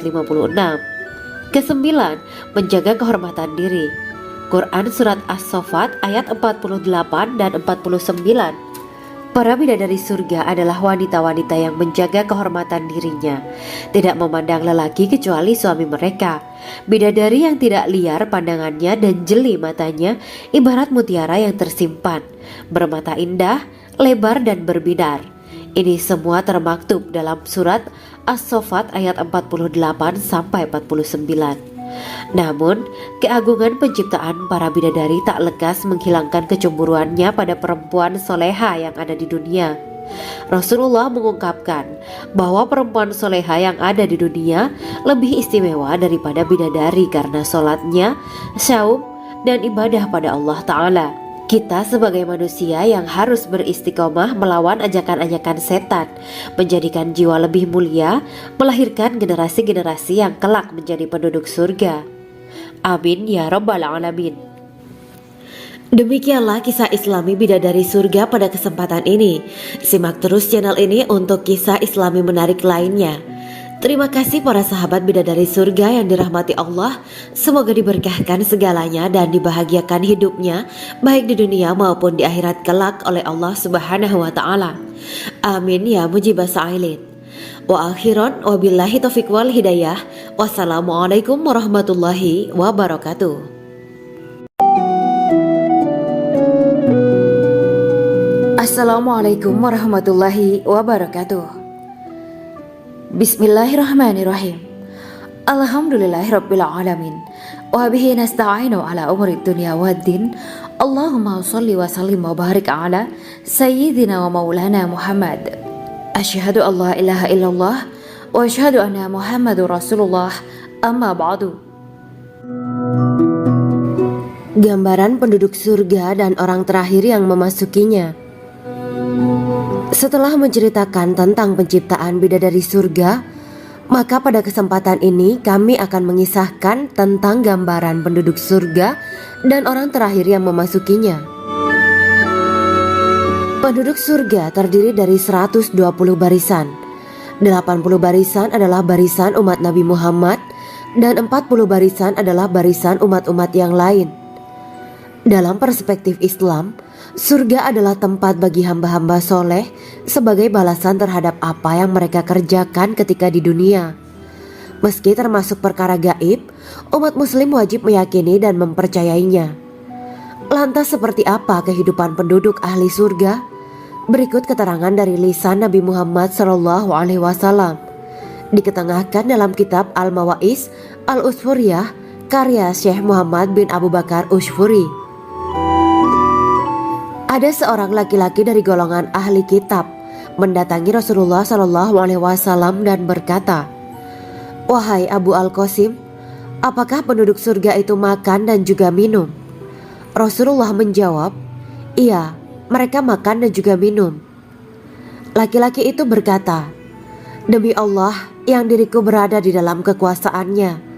56. Kesembilan, menjaga kehormatan diri. Quran Surat As-Saffat ayat 48 dan 49. Para bidadari surga adalah wanita-wanita yang menjaga kehormatan dirinya, tidak memandang lelaki kecuali suami mereka. Bidadari yang tidak liar pandangannya dan jeli matanya, ibarat mutiara yang tersimpan, bermata indah, lebar dan berbinar. Ini semua termaktub dalam surat As-Saffat ayat 48 sampai 49. Namun, keagungan penciptaan para bidadari tak lekas menghilangkan kecemburuannya pada perempuan soleha yang ada di dunia. Rasulullah mengungkapkan bahwa perempuan soleha yang ada di dunia lebih istimewa daripada bidadari karena sholatnya, syaum, dan ibadah pada Allah Ta'ala. Kita sebagai manusia yang harus beristiqomah melawan ajakan-ajakan setan, menjadikan jiwa lebih mulia, melahirkan generasi-generasi yang kelak menjadi penduduk surga. Amin ya rabbal alamin. Demikianlah kisah Islami bidadari surga pada kesempatan ini. Simak terus channel ini untuk kisah Islami menarik lainnya. Terima kasih para sahabat bidadari surga yang dirahmati Allah. Semoga diberkahkan segalanya dan dibahagiakan hidupnya, baik di dunia maupun di akhirat kelak oleh Allah Subhanahu wa Ta'ala. Amin ya mujibas sa'ilin. Wa akhiran wabillahi taufiq wal hidayah. Wassalamualaikum warahmatullahi wabarakatuh. Assalamualaikum warahmatullahi wabarakatuh. Bismillahirrahmanirrahim. Alhamdulillahirabbil alamin. Wa bihi nasta'inu ala umuri dunya waddin. Allahumma shalli wa sallim wa barik ala sayyidina wa maulana Muhammad. Asyhadu an la ilaha illallah wa asyhadu anna Muhammadur Rasulullah. Amma ba'du. Gambaran penduduk surga dan orang terakhir yang memasukinya. Setelah menceritakan tentang penciptaan bidadari surga, maka pada kesempatan ini kami akan mengisahkan tentang gambaran penduduk surga dan orang terakhir yang memasukinya. Penduduk surga terdiri dari 120 barisan. 80 barisan adalah barisan umat Nabi Muhammad dan 40 barisan adalah barisan umat-umat yang lain. Dalam perspektif Islam, surga adalah tempat bagi hamba-hamba soleh sebagai balasan terhadap apa yang mereka kerjakan ketika di dunia. Meski termasuk perkara gaib, umat muslim wajib meyakini dan mempercayainya. Lantas seperti apa kehidupan penduduk ahli surga? Berikut keterangan dari lisan Nabi Muhammad SAW, diketengahkan dalam kitab Al-Mawaiz Al-Usfuriyah karya Syekh Muhammad bin Abu Bakar Ushfuri. Ada seorang laki-laki dari golongan ahli kitab mendatangi Rasulullah SAW dan berkata, "Wahai Abu Al-Qasim, apakah penduduk surga itu makan dan juga minum?" Rasulullah menjawab, "Iya, mereka makan dan juga minum." Laki-laki itu berkata, "Demi Allah yang diriku berada di dalam kekuasaannya,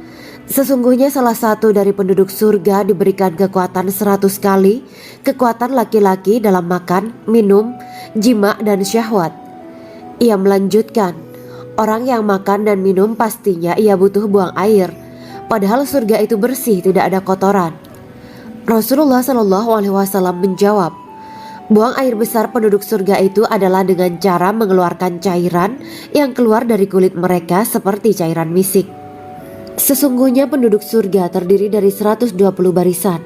sesungguhnya salah satu dari penduduk surga diberikan kekuatan 100 kali kekuatan laki-laki dalam makan, minum, jima, dan syahwat." Ia melanjutkan, "Orang yang makan dan minum pastinya ia butuh buang air, padahal surga itu bersih, tidak ada kotoran." Rasulullah SAW menjawab, "Buang air besar penduduk surga itu adalah dengan cara mengeluarkan cairan yang keluar dari kulit mereka seperti cairan misik." Sesungguhnya penduduk surga terdiri dari 120 barisan.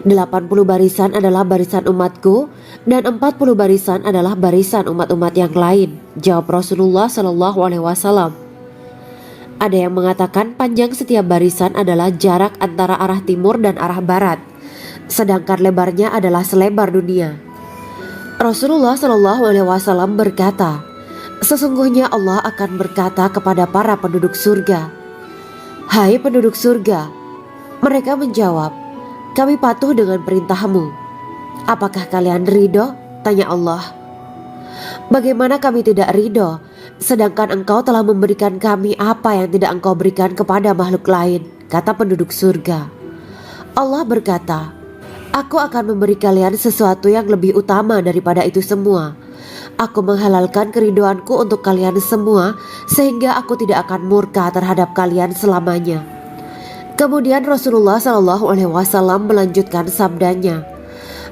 80 barisan adalah barisan umatku dan 40 barisan adalah barisan umat-umat yang lain, jawab Rasulullah SAW. Ada yang mengatakan panjang setiap barisan adalah jarak antara arah timur dan arah barat, sedangkan lebarnya adalah selebar dunia. Rasulullah SAW berkata, "Sesungguhnya Allah akan berkata kepada para penduduk surga, 'Hai penduduk surga,' mereka menjawab, 'Kami patuh dengan perintahmu.' 'Apakah kalian ridho?' tanya Allah. 'Bagaimana kami tidak ridho, sedangkan engkau telah memberikan kami apa yang tidak engkau berikan kepada makhluk lain,' kata penduduk surga. Allah berkata, 'Aku akan memberi kalian sesuatu yang lebih utama daripada itu semua. Aku menghalalkan keriduanku untuk kalian semua, sehingga aku tidak akan murka terhadap kalian selamanya." Kemudian Rasulullah SAW melanjutkan sabdanya,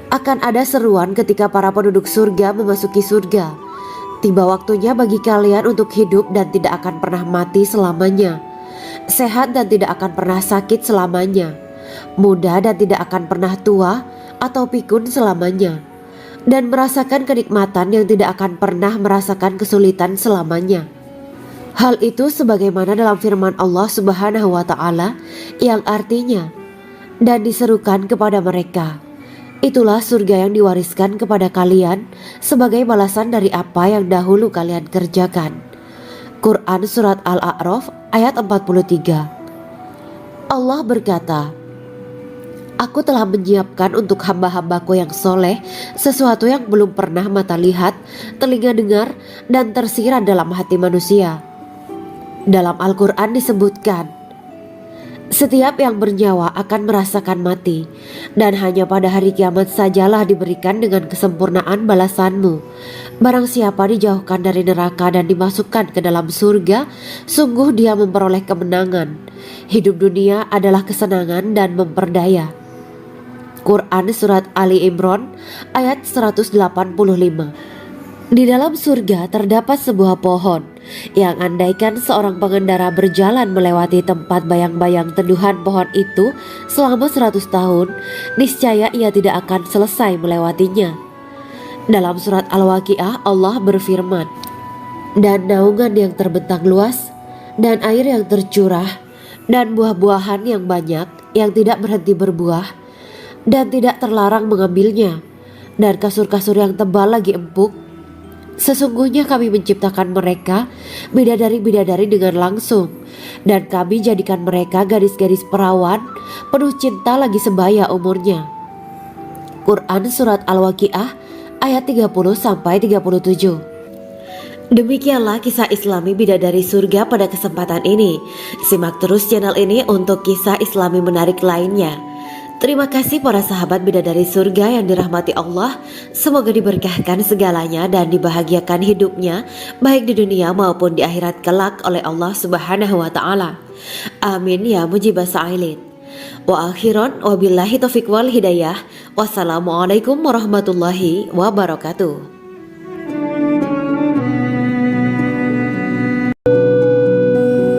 "Akan ada seruan ketika para penduduk surga memasuki surga. Tiba waktunya bagi kalian untuk hidup dan tidak akan pernah mati selamanya, sehat dan tidak akan pernah sakit selamanya, muda dan tidak akan pernah tua atau pikun selamanya, dan merasakan kenikmatan yang tidak akan pernah merasakan kesulitan selamanya." Hal itu sebagaimana dalam firman Allah Subhanahu wa Ta'ala yang artinya, "Dan diserukan kepada mereka, itulah surga yang diwariskan kepada kalian sebagai balasan dari apa yang dahulu kalian kerjakan." Quran Surat Al-A'raf ayat 43. Allah berkata, "Aku telah menyiapkan untuk hamba-hambaku yang soleh sesuatu yang belum pernah mata lihat, telinga dengar, dan tersirat dalam hati manusia." Dalam Al-Quran disebutkan, "Setiap yang bernyawa akan merasakan mati, dan hanya pada hari kiamat sajalah diberikan dengan kesempurnaan balasanmu. Barang siapa dijauhkan dari neraka dan dimasukkan ke dalam surga, sungguh dia memperoleh kemenangan. Hidup dunia adalah kesenangan dan memperdaya." Quran Surat Ali Imran ayat 185. Di dalam surga terdapat sebuah pohon yang andaikan seorang pengendara berjalan melewati tempat bayang-bayang teduhan pohon itu selama 100 tahun, niscaya ia tidak akan selesai melewatinya. Dalam surat Al-Waqiah Allah berfirman, "Dan naungan yang terbentang luas, dan air yang tercurah, dan buah-buahan yang banyak yang tidak berhenti berbuah, dan tidak terlarang mengambilnya, dan kasur-kasur yang tebal lagi empuk. Sesungguhnya kami menciptakan mereka bidadari-bidadari dengan langsung, dan kami jadikan mereka gadis-gadis perawan penuh cinta lagi sebaya umurnya." Quran Surat Al-Waqiah ayat 30-37. Demikianlah kisah Islami bidadari surga pada kesempatan ini. Simak terus channel ini untuk kisah Islami menarik lainnya. Terima kasih para sahabat bidadari surga yang dirahmati Allah. Semoga diberkahkan segalanya dan dibahagiakan hidupnya, baik di dunia maupun di akhirat kelak oleh Allah Subhanahu wa Ta'ala. Amin ya mujibah sa'ilin. Wa akhiran wabillahi taufiq wal hidayah. Wassalamualaikum warahmatullahi wabarakatuh.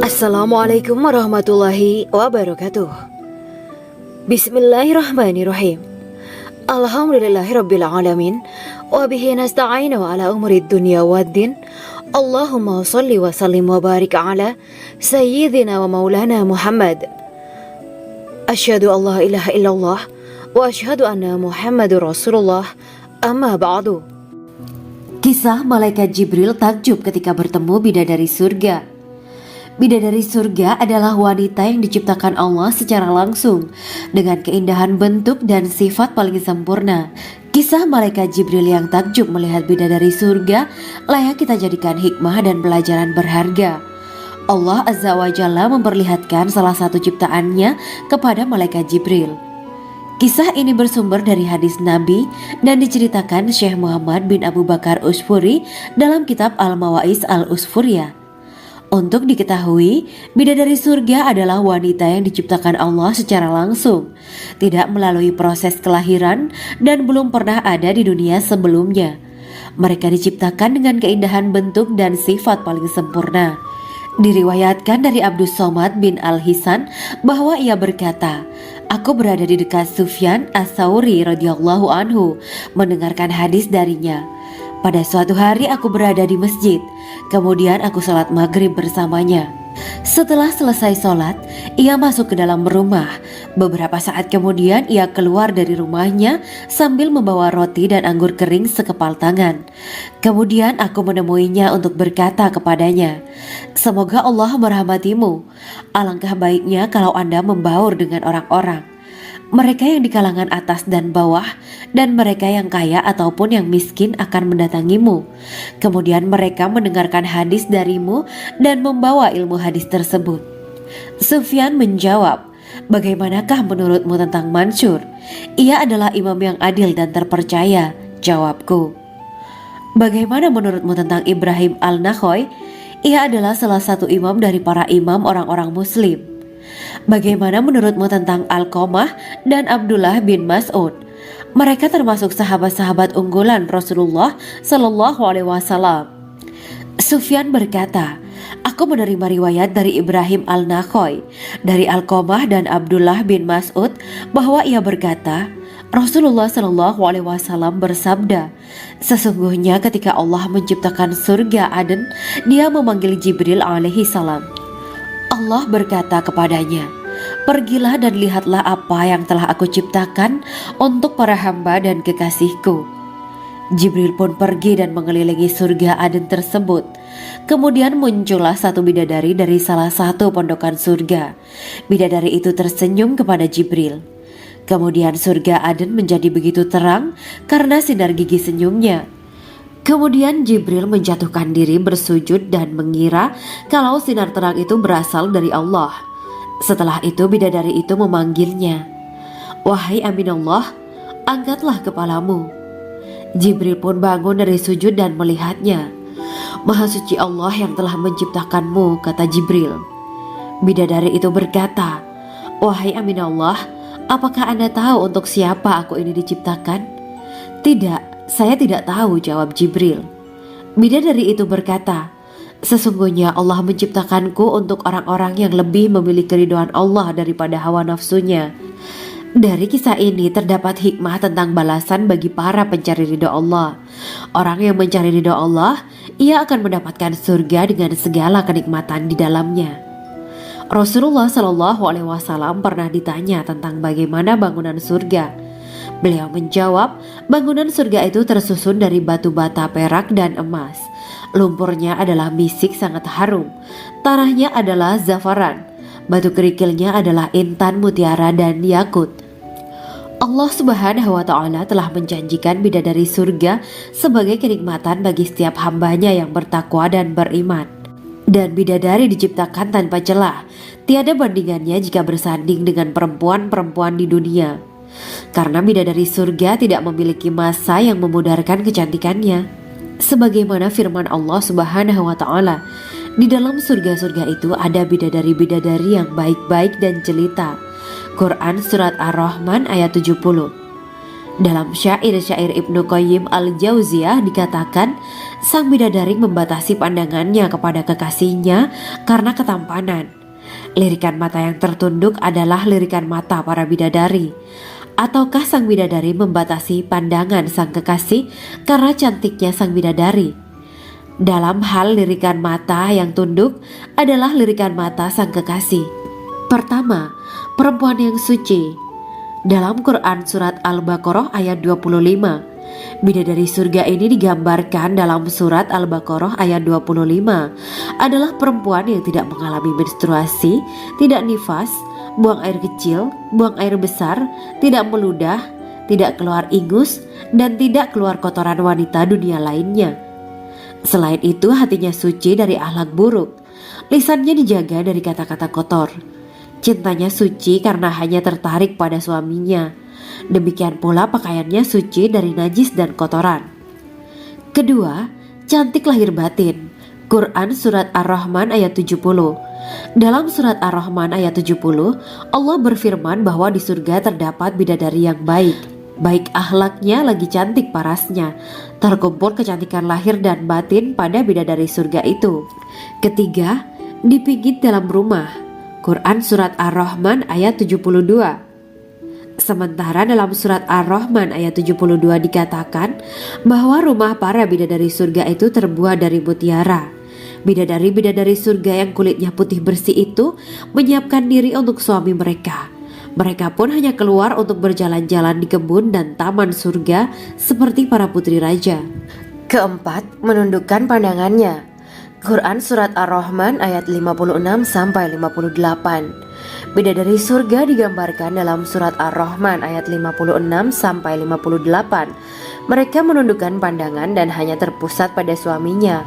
Assalamualaikum warahmatullahi wabarakatuh. Bismillahirrahmanirrahim. Alhamdulillahirabbil alamin wa bihi nasta'inu ala umuri dunya waddin. Allahumma shalli wa sallim wa barik ala sayyidina wa maulana Muhammad. Asyhadu an la ilaha illallah wa asyhadu anna Muhammadur Rasulullah. Amma ba'du. Kisah malaikat Jibril takjub ketika bertemu bidadari surga. Bidadari surga adalah wanita yang diciptakan Allah secara langsung dengan keindahan bentuk dan sifat paling sempurna. Kisah malaikat Jibril yang takjub melihat bidadari surga layak kita jadikan hikmah dan pelajaran berharga. Allah Azza wa Jalla memperlihatkan salah satu ciptaannya kepada malaikat Jibril. Kisah ini bersumber dari hadis Nabi dan diceritakan Syekh Muhammad bin Abu Bakar Usfuri dalam kitab Al-Mawaiz Al-Usfuriyah. Untuk diketahui, bidadari surga adalah wanita yang diciptakan Allah secara langsung, tidak melalui proses kelahiran dan belum pernah ada di dunia sebelumnya. Mereka diciptakan dengan keindahan bentuk dan sifat paling sempurna. Diriwayatkan dari Abdus Somad bin Al-Hisan bahwa ia berkata, "Aku berada di dekat Sufyan As-Sauri radhiyallahu anhu mendengarkan hadis darinya. Pada suatu hari aku berada di masjid, kemudian aku sholat maghrib bersamanya. Setelah selesai sholat, ia masuk ke dalam rumah. Beberapa saat kemudian ia keluar dari rumahnya sambil membawa roti dan anggur kering sekepal tangan. Kemudian aku menemuinya untuk berkata kepadanya, 'Semoga Allah merahmatimu. Alangkah baiknya kalau Anda membaur dengan orang-orang, mereka yang di kalangan atas dan bawah, dan mereka yang kaya ataupun yang miskin akan mendatangimu. Kemudian mereka mendengarkan hadis darimu dan membawa ilmu hadis tersebut.' Sufyan menjawab, 'Bagaimanakah menurutmu tentang Mansur?' 'Ia adalah imam yang adil dan terpercaya,' jawabku. Bagaimana menurutmu tentang Ibrahim al-Nakhoy? Ia adalah salah satu imam dari para imam orang-orang muslim. Bagaimana menurutmu tentang Alqamah dan Abdullah bin Mas'ud? Mereka termasuk sahabat-sahabat unggulan Rasulullah Shallallahu Alaihi Wasallam. Sufyan berkata, aku menerima riwayat dari Ibrahim al-Nakhoy, dari Alqamah dan Abdullah bin Mas'ud bahwa ia berkata, Rasulullah Shallallahu Alaihi Wasallam bersabda, sesungguhnya ketika Allah menciptakan surga Aden, Dia memanggil Jibril alaihi salam. Allah berkata kepadanya, pergilah dan lihatlah apa yang telah aku ciptakan untuk para hamba dan kekasihku. Jibril pun pergi dan mengelilingi surga Aden tersebut. Kemudian muncullah satu bidadari dari salah satu pondokan surga. Bidadari itu tersenyum kepada Jibril. Kemudian surga Aden menjadi begitu terang karena sinar gigi senyumnya. Kemudian Jibril menjatuhkan diri bersujud dan mengira kalau sinar terang itu berasal dari Allah. Setelah itu bidadari itu memanggilnya, wahai Aminullah, angkatlah kepalamu. Jibril pun bangun dari sujud dan melihatnya. Maha suci Allah yang telah menciptakanmu, kata Jibril. Bidadari itu berkata, wahai Aminullah, apakah Anda tahu untuk siapa aku ini diciptakan? Tidak, saya tidak tahu, jawab Jibril. Bidadari itu berkata, sesungguhnya Allah menciptakanku untuk orang-orang yang lebih memilih keridhaan Allah daripada hawa nafsunya. Dari kisah ini terdapat hikmah tentang balasan bagi para pencari ridha Allah. Orang yang mencari ridha Allah, ia akan mendapatkan surga dengan segala kenikmatan di dalamnya. Rasulullah Shallallahu Alaihi Wasallam pernah ditanya tentang bagaimana bangunan surga. Beliau menjawab, bangunan surga itu tersusun dari batu bata, perak, dan emas. Lumpurnya adalah misik sangat harum, tanahnya adalah zafaran, batu kerikilnya adalah intan, mutiara, dan yakut. Allah Subhanahu wa Ta'ala telah menjanjikan bidadari surga sebagai kenikmatan bagi setiap hambanya yang bertakwa dan beriman. Dan bidadari diciptakan tanpa celah, tiada bandingannya jika bersanding dengan perempuan-perempuan di dunia. Karena bidadari surga tidak memiliki masa yang memudarkan kecantikannya. Sebagaimana firman Allah Subhanahu wa Ta'ala, di dalam surga-surga itu ada bidadari-bidadari yang baik-baik dan jelita. Quran Surat Ar-Rahman ayat 70. Dalam syair-syair Ibnu Qayyim al-Jauziyah dikatakan, sang bidadari membatasi pandangannya kepada kekasihnya karena ketampanan. Lirikan mata yang tertunduk adalah lirikan mata para bidadari. Ataukah sang bidadari membatasi pandangan sang kekasih karena cantiknya sang bidadari? Dalam hal lirikan mata yang tunduk adalah lirikan mata sang kekasih. Pertama, perempuan yang suci. Dalam Quran Surat Al-Baqarah ayat 25, bidadari surga ini digambarkan dalam Surat Al-Baqarah ayat 25 adalah perempuan yang tidak mengalami menstruasi, tidak nifas, buang air kecil, buang air besar, tidak meludah, tidak keluar ingus, dan tidak keluar kotoran wanita dunia lainnya. Selain itu hatinya suci dari akhlak buruk, lisannya dijaga dari kata-kata kotor. Cintanya suci karena hanya tertarik pada suaminya. Demikian pula pakaiannya suci dari najis dan kotoran. Kedua, cantik lahir batin. Quran Surat Ar-Rahman ayat 70. Dalam Surat Ar-Rahman ayat 70, Allah berfirman bahwa di surga terdapat bidadari yang baik. Baik akhlaknya lagi cantik parasnya. Terkumpul kecantikan lahir dan batin pada bidadari surga itu. Ketiga, dipijit dalam rumah. Quran Surat Ar-Rahman ayat 72. Sementara dalam Surat Ar-Rahman ayat 72 dikatakan bahwa rumah para bidadari surga itu terbuat dari mutiara. Bidadari-bidadari surga yang kulitnya putih bersih itu menyiapkan diri untuk suami mereka. Mereka pun hanya keluar untuk berjalan-jalan di kebun dan taman surga seperti para putri raja. Keempat, menundukkan pandangannya. Quran Surat Ar-Rahman ayat 56-58. Bidadari surga digambarkan dalam Surat Ar-Rahman ayat 56-58. Mereka menundukkan pandangan dan hanya terpusat pada suaminya.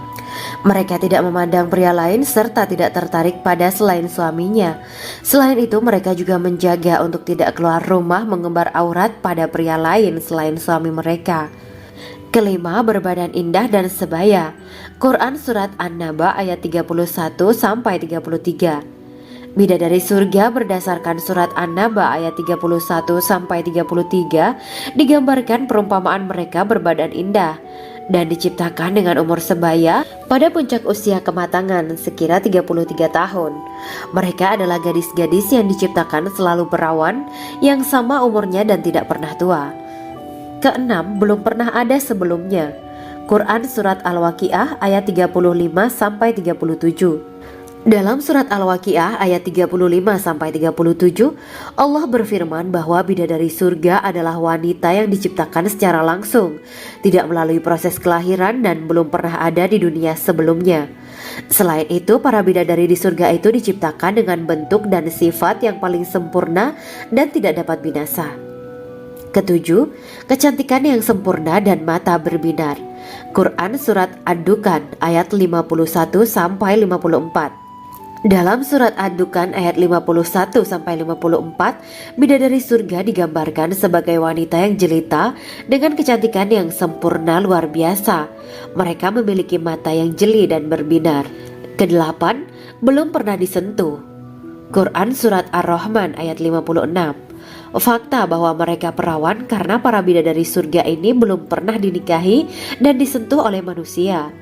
Mereka tidak memandang pria lain serta tidak tertarik pada selain suaminya. Selain itu mereka juga menjaga untuk tidak keluar rumah mengembar aurat pada pria lain selain suami mereka. Kelima, berbadan indah dan sebaya. Quran Surat An-Naba ayat 31-33. Bidadari surga berdasarkan Surat An-Naba ayat 31-33 digambarkan perumpamaan mereka berbadan indah dan diciptakan dengan umur sebaya pada puncak usia kematangan sekira 33 tahun. Mereka adalah gadis-gadis yang diciptakan selalu perawan, yang sama umurnya dan tidak pernah tua. Keenam, belum pernah ada sebelumnya. Quran Surat Al-Waqiah ayat 35-37. Dalam surat Al-Waqiah ayat 35-37, Allah berfirman bahwa bidadari surga adalah wanita yang diciptakan secara langsung, tidak melalui proses kelahiran dan belum pernah ada di dunia sebelumnya. Selain itu, para bidadari di surga itu diciptakan dengan bentuk dan sifat yang paling sempurna dan tidak dapat binasa. Ketujuh, kecantikan yang sempurna dan mata berbinar. Quran Surat Ad-Dukhan ayat 51-54. Dalam surat Ad-Dukhan ayat 51-54, bidadari surga digambarkan sebagai wanita yang jelita dengan kecantikan yang sempurna luar biasa. Mereka memiliki mata yang jeli dan berbinar. Kedelapan, belum pernah disentuh. Quran Surat Ar-Rahman ayat 56. Fakta bahwa mereka perawan karena para bidadari surga ini belum pernah dinikahi dan disentuh oleh manusia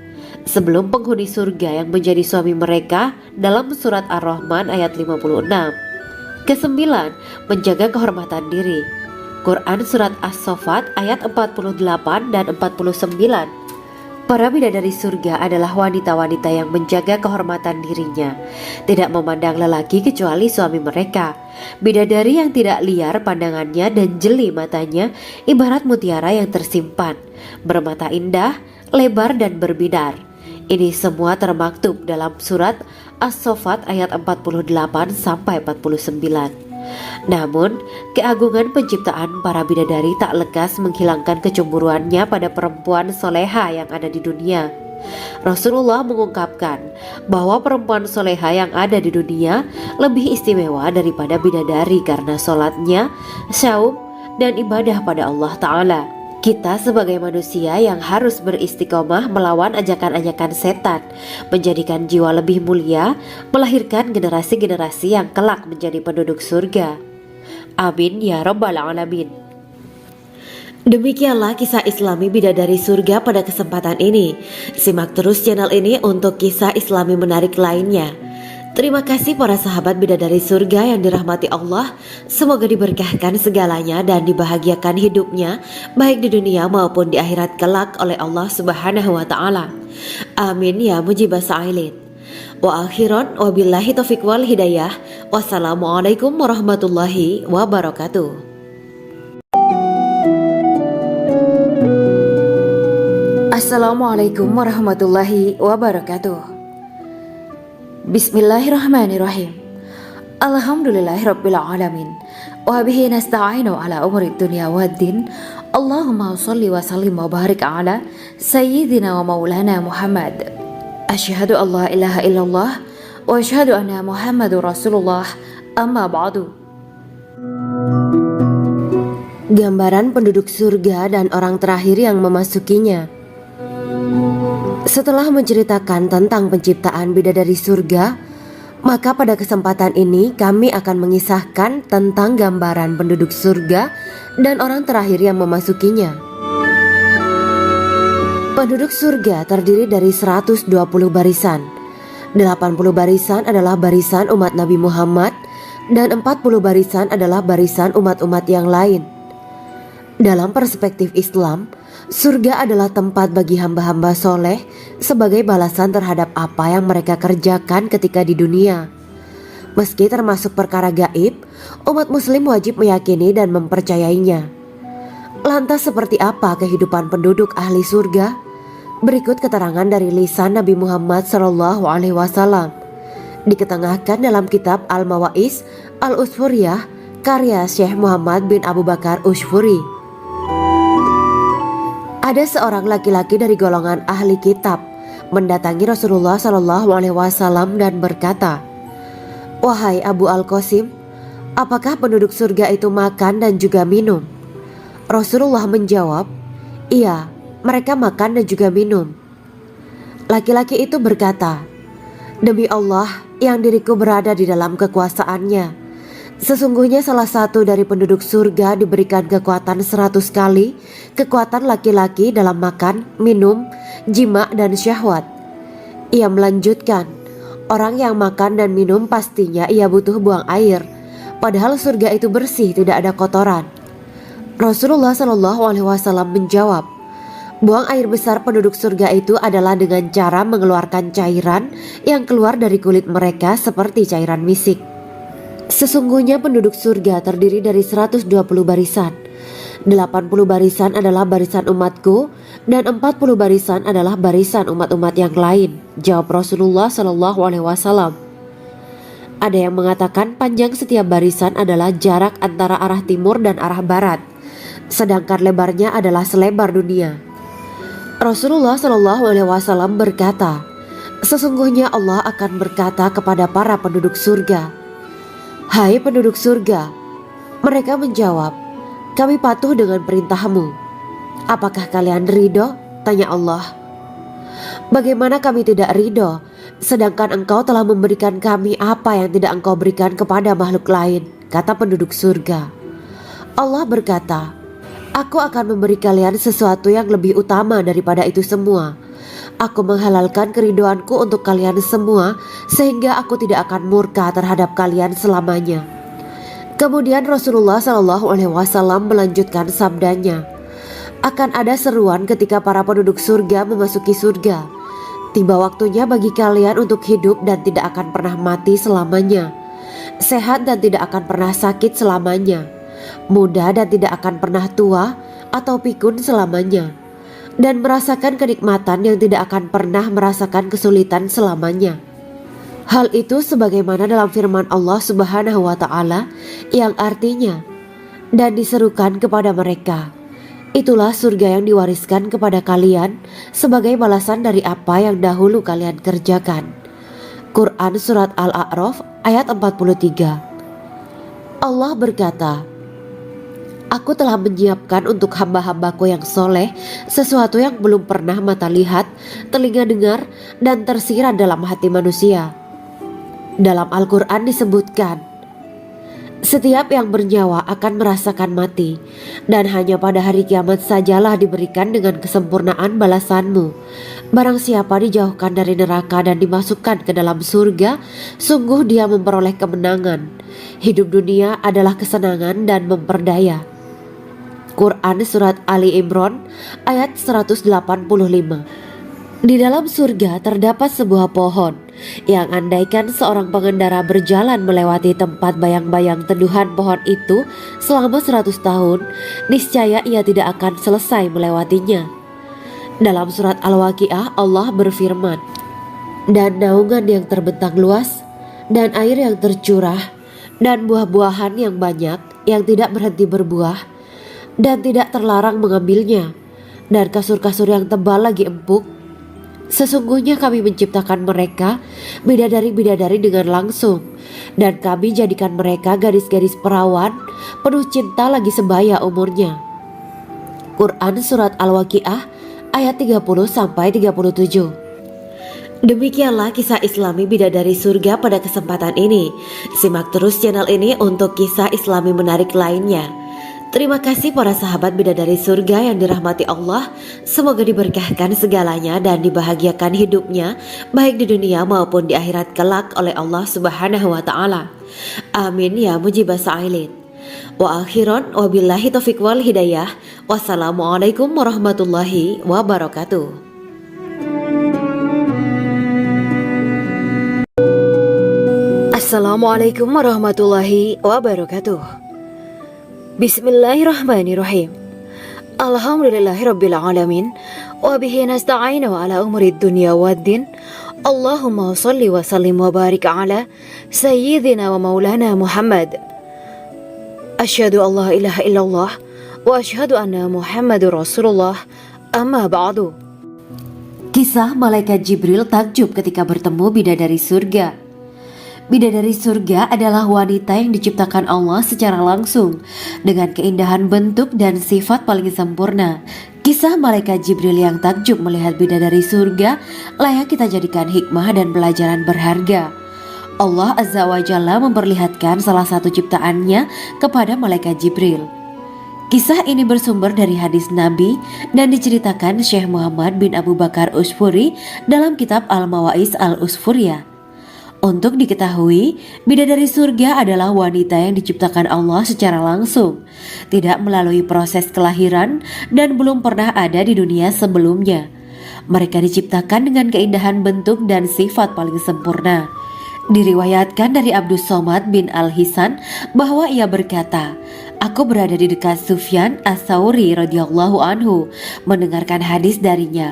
sebelum penghuni surga yang menjadi suami mereka dalam surat Ar-Rahman ayat 56. Kesembilan, menjaga kehormatan diri. Quran Surat As-Saffat ayat 48 dan 49. Para bidadari surga adalah wanita-wanita yang menjaga kehormatan dirinya, tidak memandang lelaki kecuali suami mereka. Bidadari yang tidak liar pandangannya dan jeli matanya ibarat mutiara yang tersimpan, bermata indah, lebar dan berbinar. Ini semua termaktub dalam surat As-Saffat ayat 48-49. Namun, keagungan penciptaan para bidadari tak lekas menghilangkan kecemburuannya pada perempuan soleha yang ada di dunia. Rasulullah mengungkapkan bahwa perempuan soleha yang ada di dunia lebih istimewa daripada bidadari karena sholatnya, syaum, dan ibadah pada Allah Ta'ala. Kita sebagai manusia yang harus beristiqomah melawan ajakan-ajakan setan, menjadikan jiwa lebih mulia, melahirkan generasi-generasi yang kelak menjadi penduduk surga. Amin ya Rabbal Alamin. Demikianlah kisah Islami bidadari surga pada kesempatan ini. Simak terus channel ini untuk kisah Islami menarik lainnya. Terima kasih para sahabat bidadari surga yang dirahmati Allah. Semoga diberkahkan segalanya dan dibahagiakan hidupnya, baik di dunia maupun di akhirat kelak oleh Allah Subhanahu wa Ta'ala. Amin ya mujibas sa'ilin. Wa akhiran wabillahi taufiq wal hidayah. Wassalamualaikum warahmatullahi wabarakatuh. Assalamualaikum warahmatullahi wabarakatuh. Bismillahirrahmanirrahim. Alhamdulillahirabbil alamin. Wa bihi nasta'inu ala umuri dunya waddin. Allahumma shalli wa sallim wa barik ala sayyidina wa maulana Muhammad. Asyhadu an la ilaha illallah wa asyhadu anna Muhammadur Rasulullah. Amma ba'du. Gambaran penduduk surga dan orang terakhir yang memasukinya. Setelah menceritakan tentang penciptaan bidadari surga, maka pada kesempatan ini kami akan mengisahkan tentang gambaran penduduk surga dan orang terakhir yang memasukinya. Penduduk surga terdiri dari 120 barisan. 80 barisan adalah barisan umat Nabi Muhammad dan 40 barisan adalah barisan umat-umat yang lain. Dalam perspektif Islam, surga adalah tempat bagi hamba-hamba soleh sebagai balasan terhadap apa yang mereka kerjakan ketika di dunia. Meski termasuk perkara gaib, umat muslim wajib meyakini dan mempercayainya. Lantas seperti apa kehidupan penduduk ahli surga? Berikut keterangan dari lisan Nabi Muhammad SAW, diketengahkan dalam kitab Al-Mawaiz Al-Usfuriyah karya Syekh Muhammad bin Abu Bakar Ushfuri. Ada seorang laki-laki dari golongan ahli kitab mendatangi Rasulullah SAW dan berkata, "Wahai Abu Al-Qasim, apakah penduduk surga itu makan dan juga minum?" Rasulullah menjawab, "Iya, mereka makan dan juga minum. Laki-laki itu berkata, "Demi Allah yang diriku berada di dalam kekuasaannya, sesungguhnya salah satu dari penduduk surga diberikan kekuatan 100 kali kekuatan laki-laki dalam makan, minum, jima dan syahwat." Ia melanjutkan, "Orang yang makan dan minum pastinya ia butuh buang air, padahal surga itu bersih, tidak ada kotoran." Rasulullah SAW menjawab, "Buang air besar penduduk surga itu adalah dengan cara mengeluarkan cairan yang keluar dari kulit mereka seperti cairan misik. Sesungguhnya penduduk surga terdiri dari 120 barisan. 80 barisan adalah barisan umatku dan 40 barisan adalah barisan umat-umat yang lain," jawab Rasulullah SAW. Ada yang mengatakan panjang setiap barisan adalah jarak antara arah timur dan arah barat, sedangkan lebarnya adalah selebar dunia. Rasulullah SAW berkata, "Sesungguhnya Allah akan berkata kepada para penduduk surga, 'Hai penduduk surga,' mereka menjawab, 'Kami patuh dengan perintahmu.' 'Apakah kalian ridho?' tanya Allah. 'Bagaimana kami tidak ridho, sedangkan engkau telah memberikan kami apa yang tidak engkau berikan kepada makhluk lain,' kata penduduk surga. Allah berkata, 'Aku akan memberi kalian sesuatu yang lebih utama daripada itu semua. Aku menghalalkan keridoanku untuk kalian semua sehingga aku tidak akan murka terhadap kalian selamanya.'" Kemudian Rasulullah SAW melanjutkan sabdanya, "Akan ada seruan ketika para penduduk surga memasuki surga. Tiba waktunya bagi kalian untuk hidup dan tidak akan pernah mati selamanya, sehat dan tidak akan pernah sakit selamanya, muda dan tidak akan pernah tua atau pikun selamanya, dan merasakan kenikmatan yang tidak akan pernah merasakan kesulitan selamanya." Hal itu sebagaimana dalam firman Allah Subhanahu wa Ta'ala yang artinya, "Dan diserukan kepada mereka, itulah surga yang diwariskan kepada kalian sebagai balasan dari apa yang dahulu kalian kerjakan." Quran Surat Al-A'raf ayat 43. Allah berkata, "Aku telah menyiapkan untuk hamba-hambaku yang soleh sesuatu yang belum pernah mata lihat, telinga dengar, dan tersirat dalam hati manusia." Dalam Al-Quran disebutkan, "Setiap yang bernyawa akan merasakan mati, dan hanya pada hari kiamat sajalah diberikan dengan kesempurnaan balasanmu. Barang siapa dijauhkan dari neraka dan dimasukkan ke dalam surga, sungguh dia memperoleh kemenangan. Hidup dunia adalah kesenangan dan memperdaya." Quran Surat Ali Imran ayat 185. Di dalam surga terdapat sebuah pohon yang andaikan seorang pengendara berjalan melewati tempat bayang-bayang teduhan pohon itu selama 100 tahun, niscaya ia tidak akan selesai melewatinya. Dalam surat Al-Waqiah Allah berfirman, "Dan naungan yang terbentang luas, dan air yang tercurah, dan buah-buahan yang banyak yang tidak berhenti berbuah, dan tidak terlarang mengambilnya, dan kasur-kasur yang tebal lagi empuk. Sesungguhnya kami menciptakan mereka bidadari-bidadari dengan langsung, dan kami jadikan mereka gadis-gadis perawan penuh cinta lagi sebaya umurnya." Quran Surat Al-Waqiah ayat 30-37. Demikianlah kisah Islami bidadari surga pada kesempatan ini. Simak terus channel ini untuk kisah Islami menarik lainnya. Terima kasih para sahabat bidadari surga yang dirahmati Allah. Semoga diberkahkan segalanya dan dibahagiakan hidupnya baik di dunia maupun di akhirat kelak oleh Allah Subhanahu wa Ta'ala. Amin ya mujibah sa'ilin. Wa akhiran wabillahi taufiq wal hidayah. Wassalamualaikum warahmatullahi wabarakatuh. Assalamualaikum warahmatullahi wabarakatuh. Bismillahirrahmanirrahim. Alhamdulillahirabbil alamin wa bihi nasta'inu ala umuri dunya waddin. Allahumma shalli wa sallim wa barik ala sayyidina wa maulana Muhammad. Asyhadu an la ilaha illallah wa asyhadu anna Muhammadur Rasulullah. Amma ba'du. Kisah malaikat Jibril takjub ketika bertemu bidadari surga. Bidadari surga adalah wanita yang diciptakan Allah secara langsung dengan keindahan bentuk dan sifat paling sempurna. Kisah malaikat Jibril yang takjub melihat bidadari surga layak kita jadikan hikmah dan pelajaran berharga. Allah Azza wa Jalla memperlihatkan salah satu ciptaannya kepada malaikat Jibril. Kisah ini bersumber dari hadis Nabi dan diceritakan Syekh Muhammad bin Abu Bakar Usfuri dalam kitab Al-Mawaiz Al-Usfuriyah. Untuk diketahui, bidadari surga adalah wanita yang diciptakan Allah secara langsung, tidak melalui proses kelahiran dan belum pernah ada di dunia sebelumnya. Mereka diciptakan dengan keindahan bentuk dan sifat paling sempurna. Diriwayatkan dari Abdus Somad bin Al-Hisan bahwa ia berkata, "Aku berada di dekat Sufyan As-Sauri radhiyallahu anhu mendengarkan hadis darinya.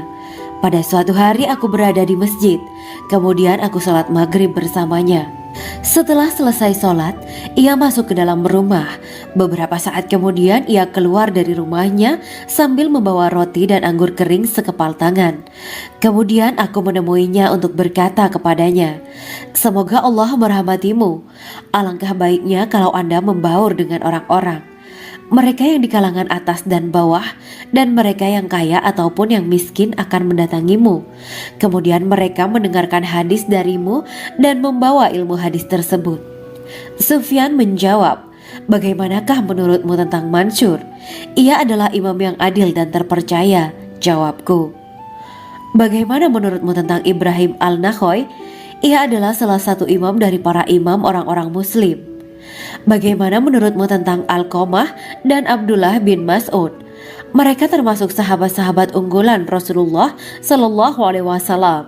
Pada suatu hari aku berada di masjid, kemudian aku sholat maghrib bersamanya. Setelah selesai sholat, ia masuk ke dalam rumah. Beberapa saat kemudian ia keluar dari rumahnya sambil membawa roti dan anggur kering sekepal tangan. Kemudian aku menemuinya untuk berkata kepadanya, 'Semoga Allah merahmatimu. Alangkah baiknya kalau Anda membaur dengan orang-orang. Mereka yang di kalangan atas dan bawah dan mereka yang kaya ataupun yang miskin akan mendatangimu. Kemudian mereka mendengarkan hadis darimu dan membawa ilmu hadis tersebut.' Sufyan menjawab, 'Bagaimanakah menurutmu tentang Mansur? Ia adalah imam yang adil dan terpercaya.' Jawabku. 'Bagaimana menurutmu tentang Ibrahim Al-Nakhoy? Ia adalah salah satu imam dari para imam orang-orang muslim.' 'Bagaimana menurutmu tentang Alqamah dan Abdullah bin Mas'ud? Mereka termasuk sahabat-sahabat unggulan Rasulullah Shallallahu Alaihi Wasallam.'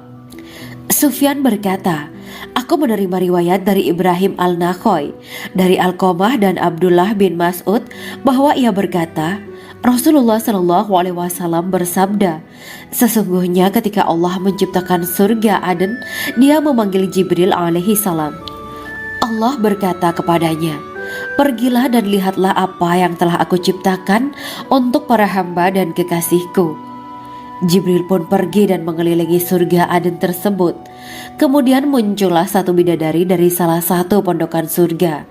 Sufyan berkata, 'Aku menerima riwayat dari Ibrahim Al-Nakhoy, dari Alqamah dan Abdullah bin Mas'ud bahwa ia berkata, Rasulullah Shallallahu Alaihi Wasallam bersabda, sesungguhnya ketika Allah menciptakan surga Aden, Dia memanggil Jibril alaihi salam. Allah berkata kepadanya, pergilah dan lihatlah apa yang telah aku ciptakan untuk para hamba dan kekasihku. Jibril pun pergi dan mengelilingi surga Aden tersebut. Kemudian muncullah satu bidadari dari salah satu pondokan surga.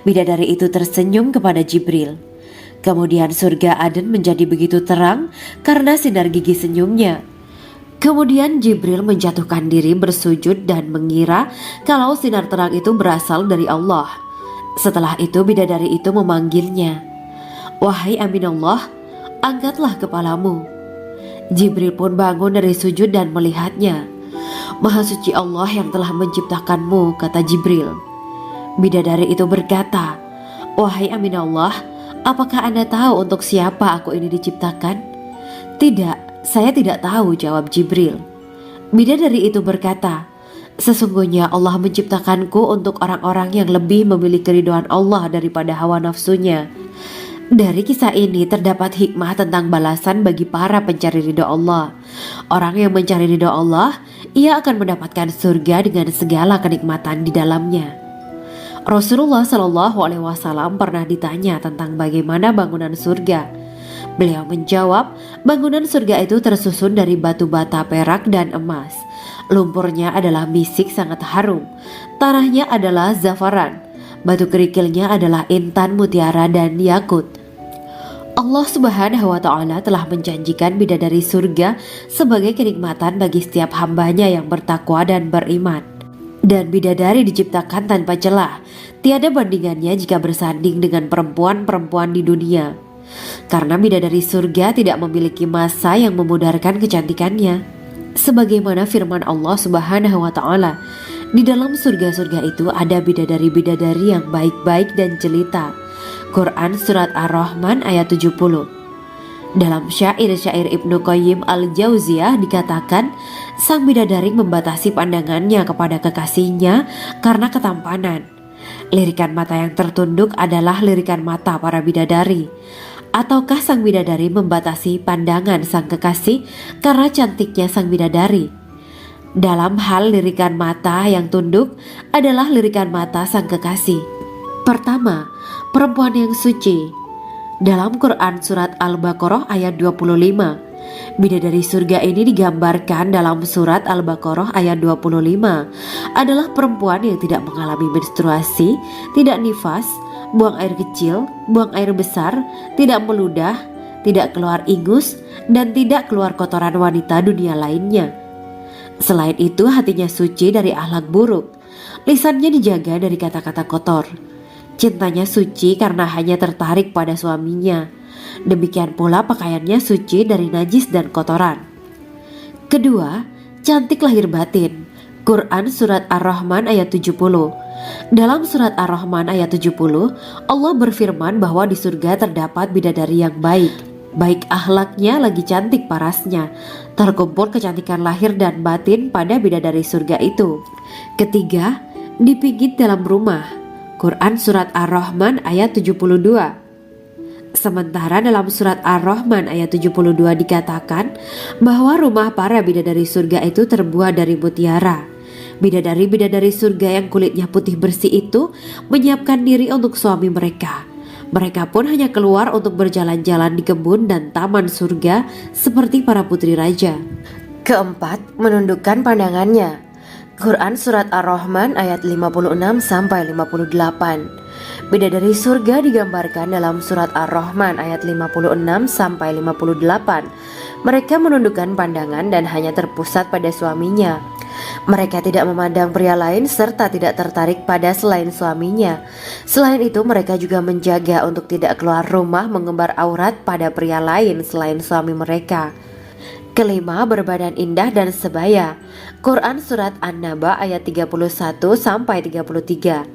Bidadari itu tersenyum kepada Jibril. Kemudian surga Aden menjadi begitu terang karena sinar gigi senyumnya. Kemudian Jibril menjatuhkan diri bersujud dan mengira kalau sinar terang itu berasal dari Allah. Setelah itu bidadari itu memanggilnya, wahai Aminullah, angkatlah kepalamu. Jibril pun bangun dari sujud dan melihatnya. Maha suci Allah yang telah menciptakanmu, kata Jibril. Bidadari itu berkata, wahai Aminullah, apakah Anda tahu untuk siapa aku ini diciptakan? Tidak. Saya tidak tahu, jawab Jibril. Bidadari itu berkata, sesungguhnya Allah menciptakanku untuk orang-orang yang lebih memilih keridhaan Allah daripada hawa nafsunya. Dari kisah ini terdapat hikmah tentang balasan bagi para pencari ridho Allah. Orang yang mencari ridho Allah, ia akan mendapatkan surga dengan segala kenikmatan di dalamnya. Rasulullah Shallallahu Alaihi Wasallam pernah ditanya tentang bagaimana bangunan surga. Beliau menjawab, bangunan surga itu tersusun dari batu bata, perak, dan emas. Lumpurnya adalah misik sangat harum. Tanahnya adalah zafaran. Batu kerikilnya adalah intan, mutiara, dan yakut. Allah Subhanahu wa Ta'ala telah menjanjikan bidadari surga sebagai kenikmatan bagi setiap hambanya yang bertakwa dan beriman. Dan bidadari diciptakan tanpa celah. Tiada bandingannya jika bersanding dengan perempuan-perempuan di dunia. Karena bidadari surga tidak memiliki masa yang memudarkan kecantikannya. Sebagaimana firman Allah Subhanahu wa Ta'ala, di dalam surga-surga itu ada bidadari-bidadari yang baik-baik dan jelita. Quran Surat Ar-Rahman ayat 70. Dalam syair-syair Ibnu Qayyim Al-Jauziyah dikatakan, sang bidadari membatasi pandangannya kepada kekasihnya karena ketampanan. Lirikan mata yang tertunduk adalah lirikan mata para bidadari. Ataukah sang bidadari membatasi pandangan sang kekasih karena cantiknya sang bidadari? Dalam hal lirikan mata yang tunduk adalah lirikan mata sang kekasih. Pertama, perempuan yang suci. Dalam Quran Surat Al-Baqarah ayat 25, bidadari surga ini digambarkan dalam Surat Al-Baqarah ayat 25 adalah perempuan yang tidak mengalami menstruasi, tidak nifas, buang air kecil, buang air besar, tidak meludah, tidak keluar ingus, dan tidak keluar kotoran wanita dunia lainnya. Selain itu, hatinya suci dari akhlak buruk, lisannya dijaga dari kata-kata kotor. Cintanya suci karena hanya tertarik pada suaminya. Demikian pula pakaiannya suci dari najis dan kotoran. Kedua, cantik lahir batin. Quran Surat Ar-Rahman ayat 70. Dalam Surat Ar-Rahman ayat 70, Allah berfirman bahwa di surga terdapat bidadari yang baik. Baik akhlaknya lagi cantik parasnya. Terkumpul kecantikan lahir dan batin pada bidadari surga itu. Ketiga, dipijit dalam rumah. Quran Surat Ar-Rahman ayat 72. Sementara dalam Surat Ar-Rahman ayat 72 dikatakan bahwa rumah para bidadari surga itu terbuat dari mutiara. Bidadari-bidadari surga yang kulitnya putih bersih itu menyiapkan diri untuk suami mereka. Mereka pun hanya keluar untuk berjalan-jalan di kebun dan taman surga seperti para putri raja. Keempat, menundukkan pandangannya. Quran Surat Ar-Rahman ayat 56-58. Bidadari surga digambarkan dalam Surat Ar-Rahman ayat 56-58. Mereka menundukkan pandangan dan hanya terpusat pada suaminya. Mereka tidak memandang pria lain serta tidak tertarik pada selain suaminya. Selain itu, mereka juga menjaga untuk tidak keluar rumah mengembar aurat pada pria lain selain suami mereka. Kelima, berbadan indah dan sebaya. Quran Surat An-Naba ayat 31-33.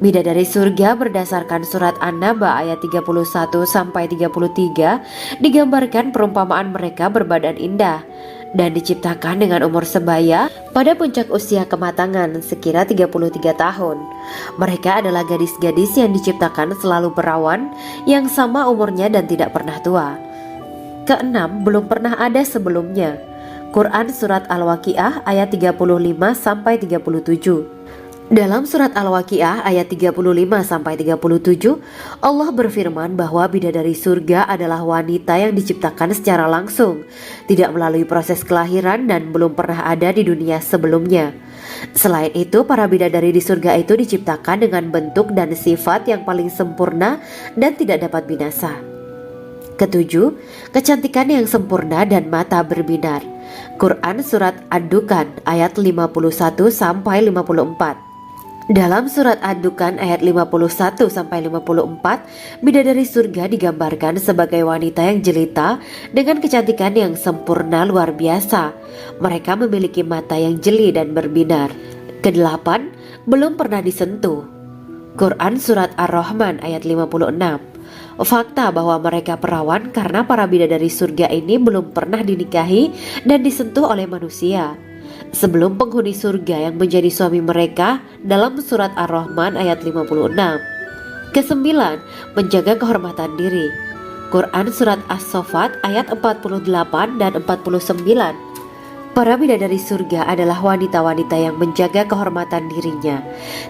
Bidadari surga berdasarkan Surat An-Naba ayat 31-33 digambarkan perumpamaan mereka berbadan indah dan diciptakan dengan umur sebaya pada puncak usia kematangan sekira 33 tahun. Mereka adalah gadis-gadis yang diciptakan selalu perawan, yang sama umurnya dan tidak pernah tua. Keenam, belum pernah ada sebelumnya. Quran Surat Al-Waqiah ayat 35-37. Dalam Surat Al-Waqiah ayat 35-37, Allah berfirman bahwa bidadari surga adalah wanita yang diciptakan secara langsung, tidak melalui proses kelahiran dan belum pernah ada di dunia sebelumnya. Selain itu, para bidadari di surga itu diciptakan dengan bentuk dan sifat yang paling sempurna dan tidak dapat binasa. Ketujuh, kecantikan yang sempurna dan mata berbinar. Quran Surat Ad-Dukan ayat 51-54. Dalam Surat Ad-Dukan ayat 51-54, bidadari surga digambarkan sebagai wanita yang jelita dengan kecantikan yang sempurna luar biasa. Mereka memiliki mata yang jeli dan berbinar. Kedelapan, belum pernah disentuh. Quran Surat Ar-Rahman ayat 56. Fakta bahwa mereka perawan karena para bidadari surga ini belum pernah dinikahi dan disentuh oleh manusia sebelum penghuni surga yang menjadi suami mereka dalam Surat Ar-Rahman ayat 56. Kesembilan, menjaga kehormatan diri. Quran Surat As-Saffat ayat 48 dan 49. Para bidadari surga adalah wanita-wanita yang menjaga kehormatan dirinya,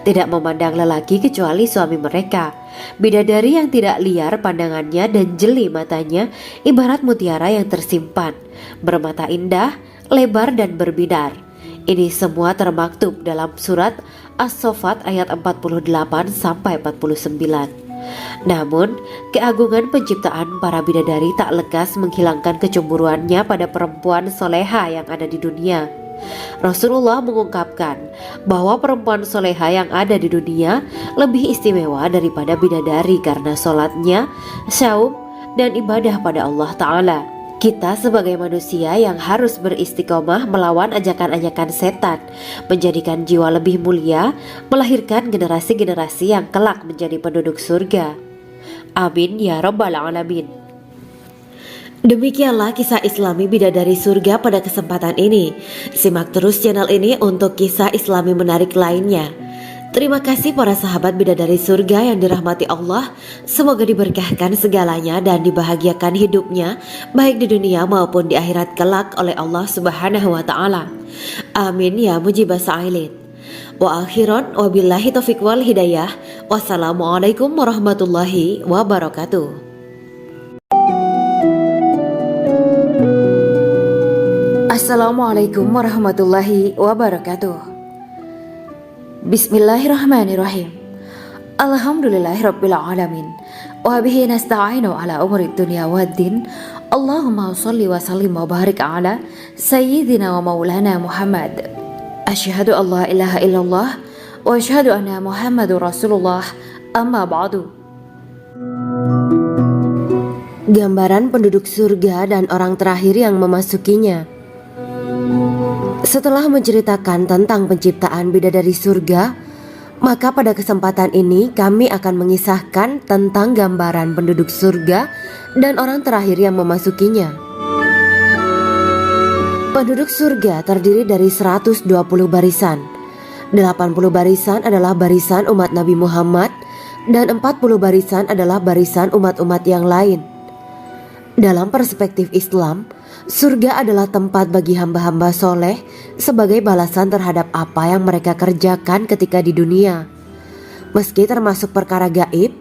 tidak memandang lelaki kecuali suami mereka. Bidadari yang tidak liar pandangannya dan jeli matanya ibarat mutiara yang tersimpan, bermata indah, lebar dan berbinar. Ini semua termaktub dalam Surat As-Saffat ayat 48-49. Namun, keagungan penciptaan para bidadari tak lekas menghilangkan kecemburuannya pada perempuan soleha yang ada di dunia. Rasulullah mengungkapkan bahwa perempuan soleha yang ada di dunia lebih istimewa daripada bidadari karena sholatnya, saum, dan ibadah pada Allah Ta'ala. Kita sebagai manusia yang harus beristiqomah melawan ajakan-ajakan setan, menjadikan jiwa lebih mulia, melahirkan generasi-generasi yang kelak menjadi penduduk surga. Amin ya Rabbal Alamin. Demikianlah kisah Islami bidadari surga pada kesempatan ini. Simak terus channel ini untuk kisah Islami menarik lainnya. Terima kasih para sahabat bidadari surga yang dirahmati Allah. Semoga diberkahkan segalanya dan dibahagiakan hidupnya, baik di dunia maupun di akhirat kelak oleh Allah Subhanahu wa Ta'ala. Amin ya mujibas sa'ilin. Wa akhiran wabillahi taufiq wal hidayah. Wassalamualaikum warahmatullahi wabarakatuh. Assalamualaikum warahmatullahi wabarakatuh. Bismillahirrahmanirrahim. Alhamdulillahirabbil alamin. وبه نستعين على أمور الدنيا والدين. اللهم صل وسلم وبارك على سيدنا ومولانا محمد. أشهد أن لا إله إلا الله وأشهد أن محمد رسول الله. أما بعد. Gambaran penduduk surga dan orang terakhir yang memasukinya. Setelah menceritakan tentang penciptaan bidadari surga, maka pada kesempatan ini kami akan mengisahkan tentang gambaran penduduk surga dan orang terakhir yang memasukinya. Penduduk surga terdiri dari 120 barisan. 80 barisan adalah barisan umat Nabi Muhammad dan 40 barisan adalah barisan umat-umat yang lain. Dalam perspektif Islam, surga adalah tempat bagi hamba-hamba soleh sebagai balasan terhadap apa yang mereka kerjakan ketika di dunia. Meski termasuk perkara gaib,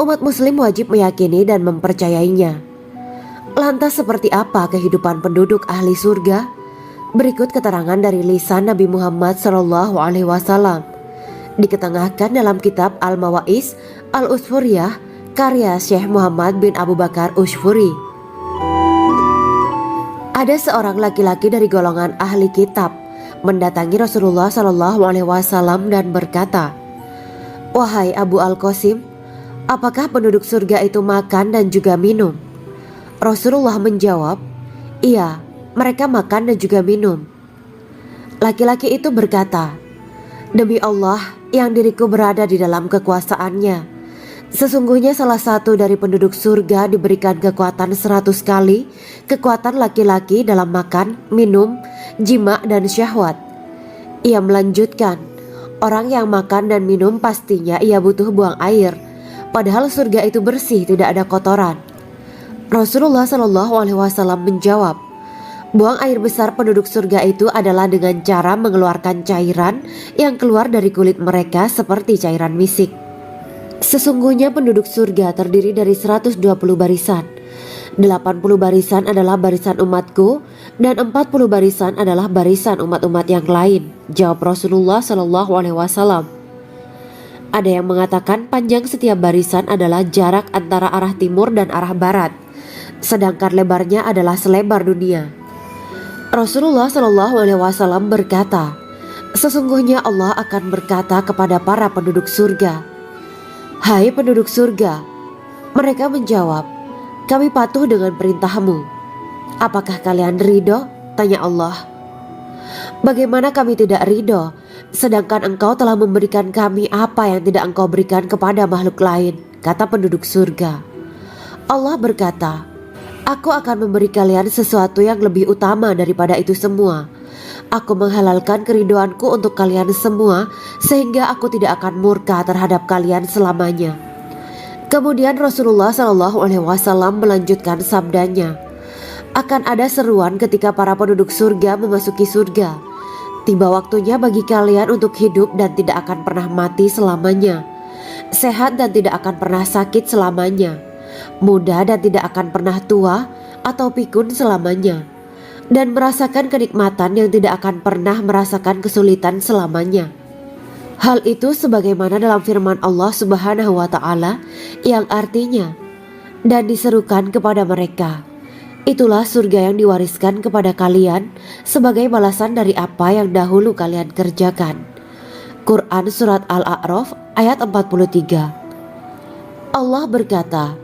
umat muslim wajib meyakini dan mempercayainya. Lantas seperti apa kehidupan penduduk ahli surga? Berikut keterangan dari lisan Nabi Muhammad SAW, diketengahkan dalam kitab Al-Mawaiz Al-Usfuriyah karya Syekh Muhammad bin Abu Bakar Ushfuri. Ada seorang laki-laki dari golongan ahli kitab mendatangi Rasulullah SAW dan berkata, "Wahai Abu Al-Qasim, apakah penduduk surga itu makan dan juga minum?" Rasulullah menjawab, "Iya, mereka makan dan juga minum." Laki-laki itu berkata, "Demi Allah yang diriku berada di dalam kekuasaannya, sesungguhnya salah satu dari penduduk surga diberikan kekuatan 100 kali kekuatan laki-laki dalam makan, minum, jima, dan syahwat." Ia melanjutkan, "Orang yang makan dan minum pastinya ia butuh buang air, padahal surga itu bersih, tidak ada kotoran." Rasulullah SAW menjawab, "Buang air besar penduduk surga itu adalah dengan cara mengeluarkan cairan yang keluar dari kulit mereka seperti cairan misik." Sesungguhnya penduduk surga terdiri dari 120 barisan. 80 barisan adalah barisan umatku dan 40 barisan adalah barisan umat-umat yang lain, jawab Rasulullah SAW. Ada yang mengatakan panjang setiap barisan adalah jarak antara arah timur dan arah barat, sedangkan lebarnya adalah selebar dunia. Rasulullah SAW berkata, "Sesungguhnya Allah akan berkata kepada para penduduk surga, 'Hai penduduk surga,' mereka menjawab, 'Kami patuh dengan perintahmu.' 'Apakah kalian ridho?' tanya Allah. 'Bagaimana kami tidak ridho, sedangkan engkau telah memberikan kami apa yang tidak engkau berikan kepada makhluk lain,' kata penduduk surga. Allah berkata, 'Aku akan memberi kalian sesuatu yang lebih utama daripada itu semua. Aku menghalalkan keridoanku untuk kalian semua sehingga aku tidak akan murka terhadap kalian selamanya.'" Kemudian Rasulullah SAW melanjutkan sabdanya, "Akan ada seruan ketika para penduduk surga memasuki surga. Tiba waktunya bagi kalian untuk hidup dan tidak akan pernah mati selamanya, sehat dan tidak akan pernah sakit selamanya, muda dan tidak akan pernah tua atau pikun selamanya, dan merasakan kenikmatan yang tidak akan pernah merasakan kesulitan selamanya." Hal itu sebagaimana dalam firman Allah Subhanahu wa Ta'ala yang artinya, "Dan diserukan kepada mereka, itulah surga yang diwariskan kepada kalian sebagai balasan dari apa yang dahulu kalian kerjakan." Quran Surat Al-A'raf ayat 43. Allah berkata,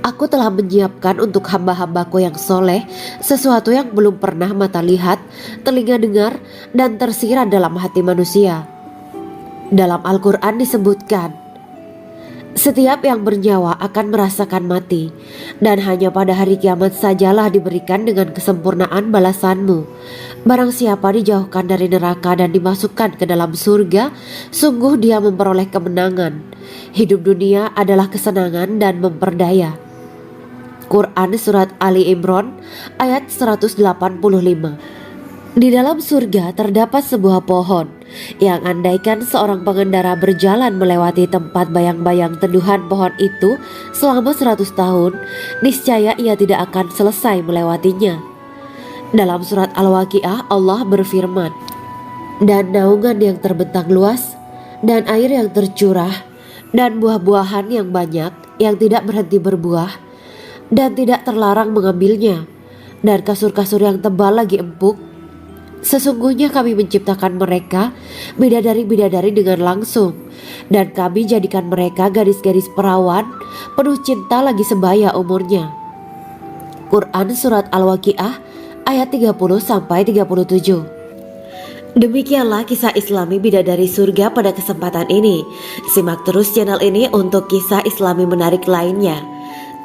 "Aku telah menyiapkan untuk hamba-hambaku yang soleh sesuatu yang belum pernah mata lihat, telinga dengar, dan tersirat dalam hati manusia." Dalam Al-Quran disebutkan, "Setiap yang bernyawa akan merasakan mati, dan hanya pada hari kiamat sajalah diberikan dengan kesempurnaan balasanmu. Barang siapa dijauhkan dari neraka dan dimasukkan ke dalam surga, sungguh dia memperoleh kemenangan. Hidup dunia adalah kesenangan dan memperdaya." Quran Surat Ali Imran ayat 185. Di dalam surga terdapat sebuah pohon yang andaikan seorang pengendara berjalan melewati tempat bayang-bayang teduhan pohon itu selama 100 tahun, niscaya ia tidak akan selesai melewatinya. Dalam surat Al-Waqiah Allah berfirman, "Dan naungan yang terbentang luas dan air yang tercurah dan buah-buahan yang banyak yang tidak berhenti berbuah dan tidak terlarang mengambilnya, dan kasur-kasur yang tebal lagi empuk. Sesungguhnya kami menciptakan mereka bidadari-bidadari dengan langsung, dan kami jadikan mereka gadis-gadis perawan penuh cinta lagi sebaya umurnya. Quran Surat Al-Waqiah ayat 30-37. Demikianlah kisah Islami bidadari surga pada kesempatan ini. Simak terus channel ini untuk kisah Islami menarik lainnya.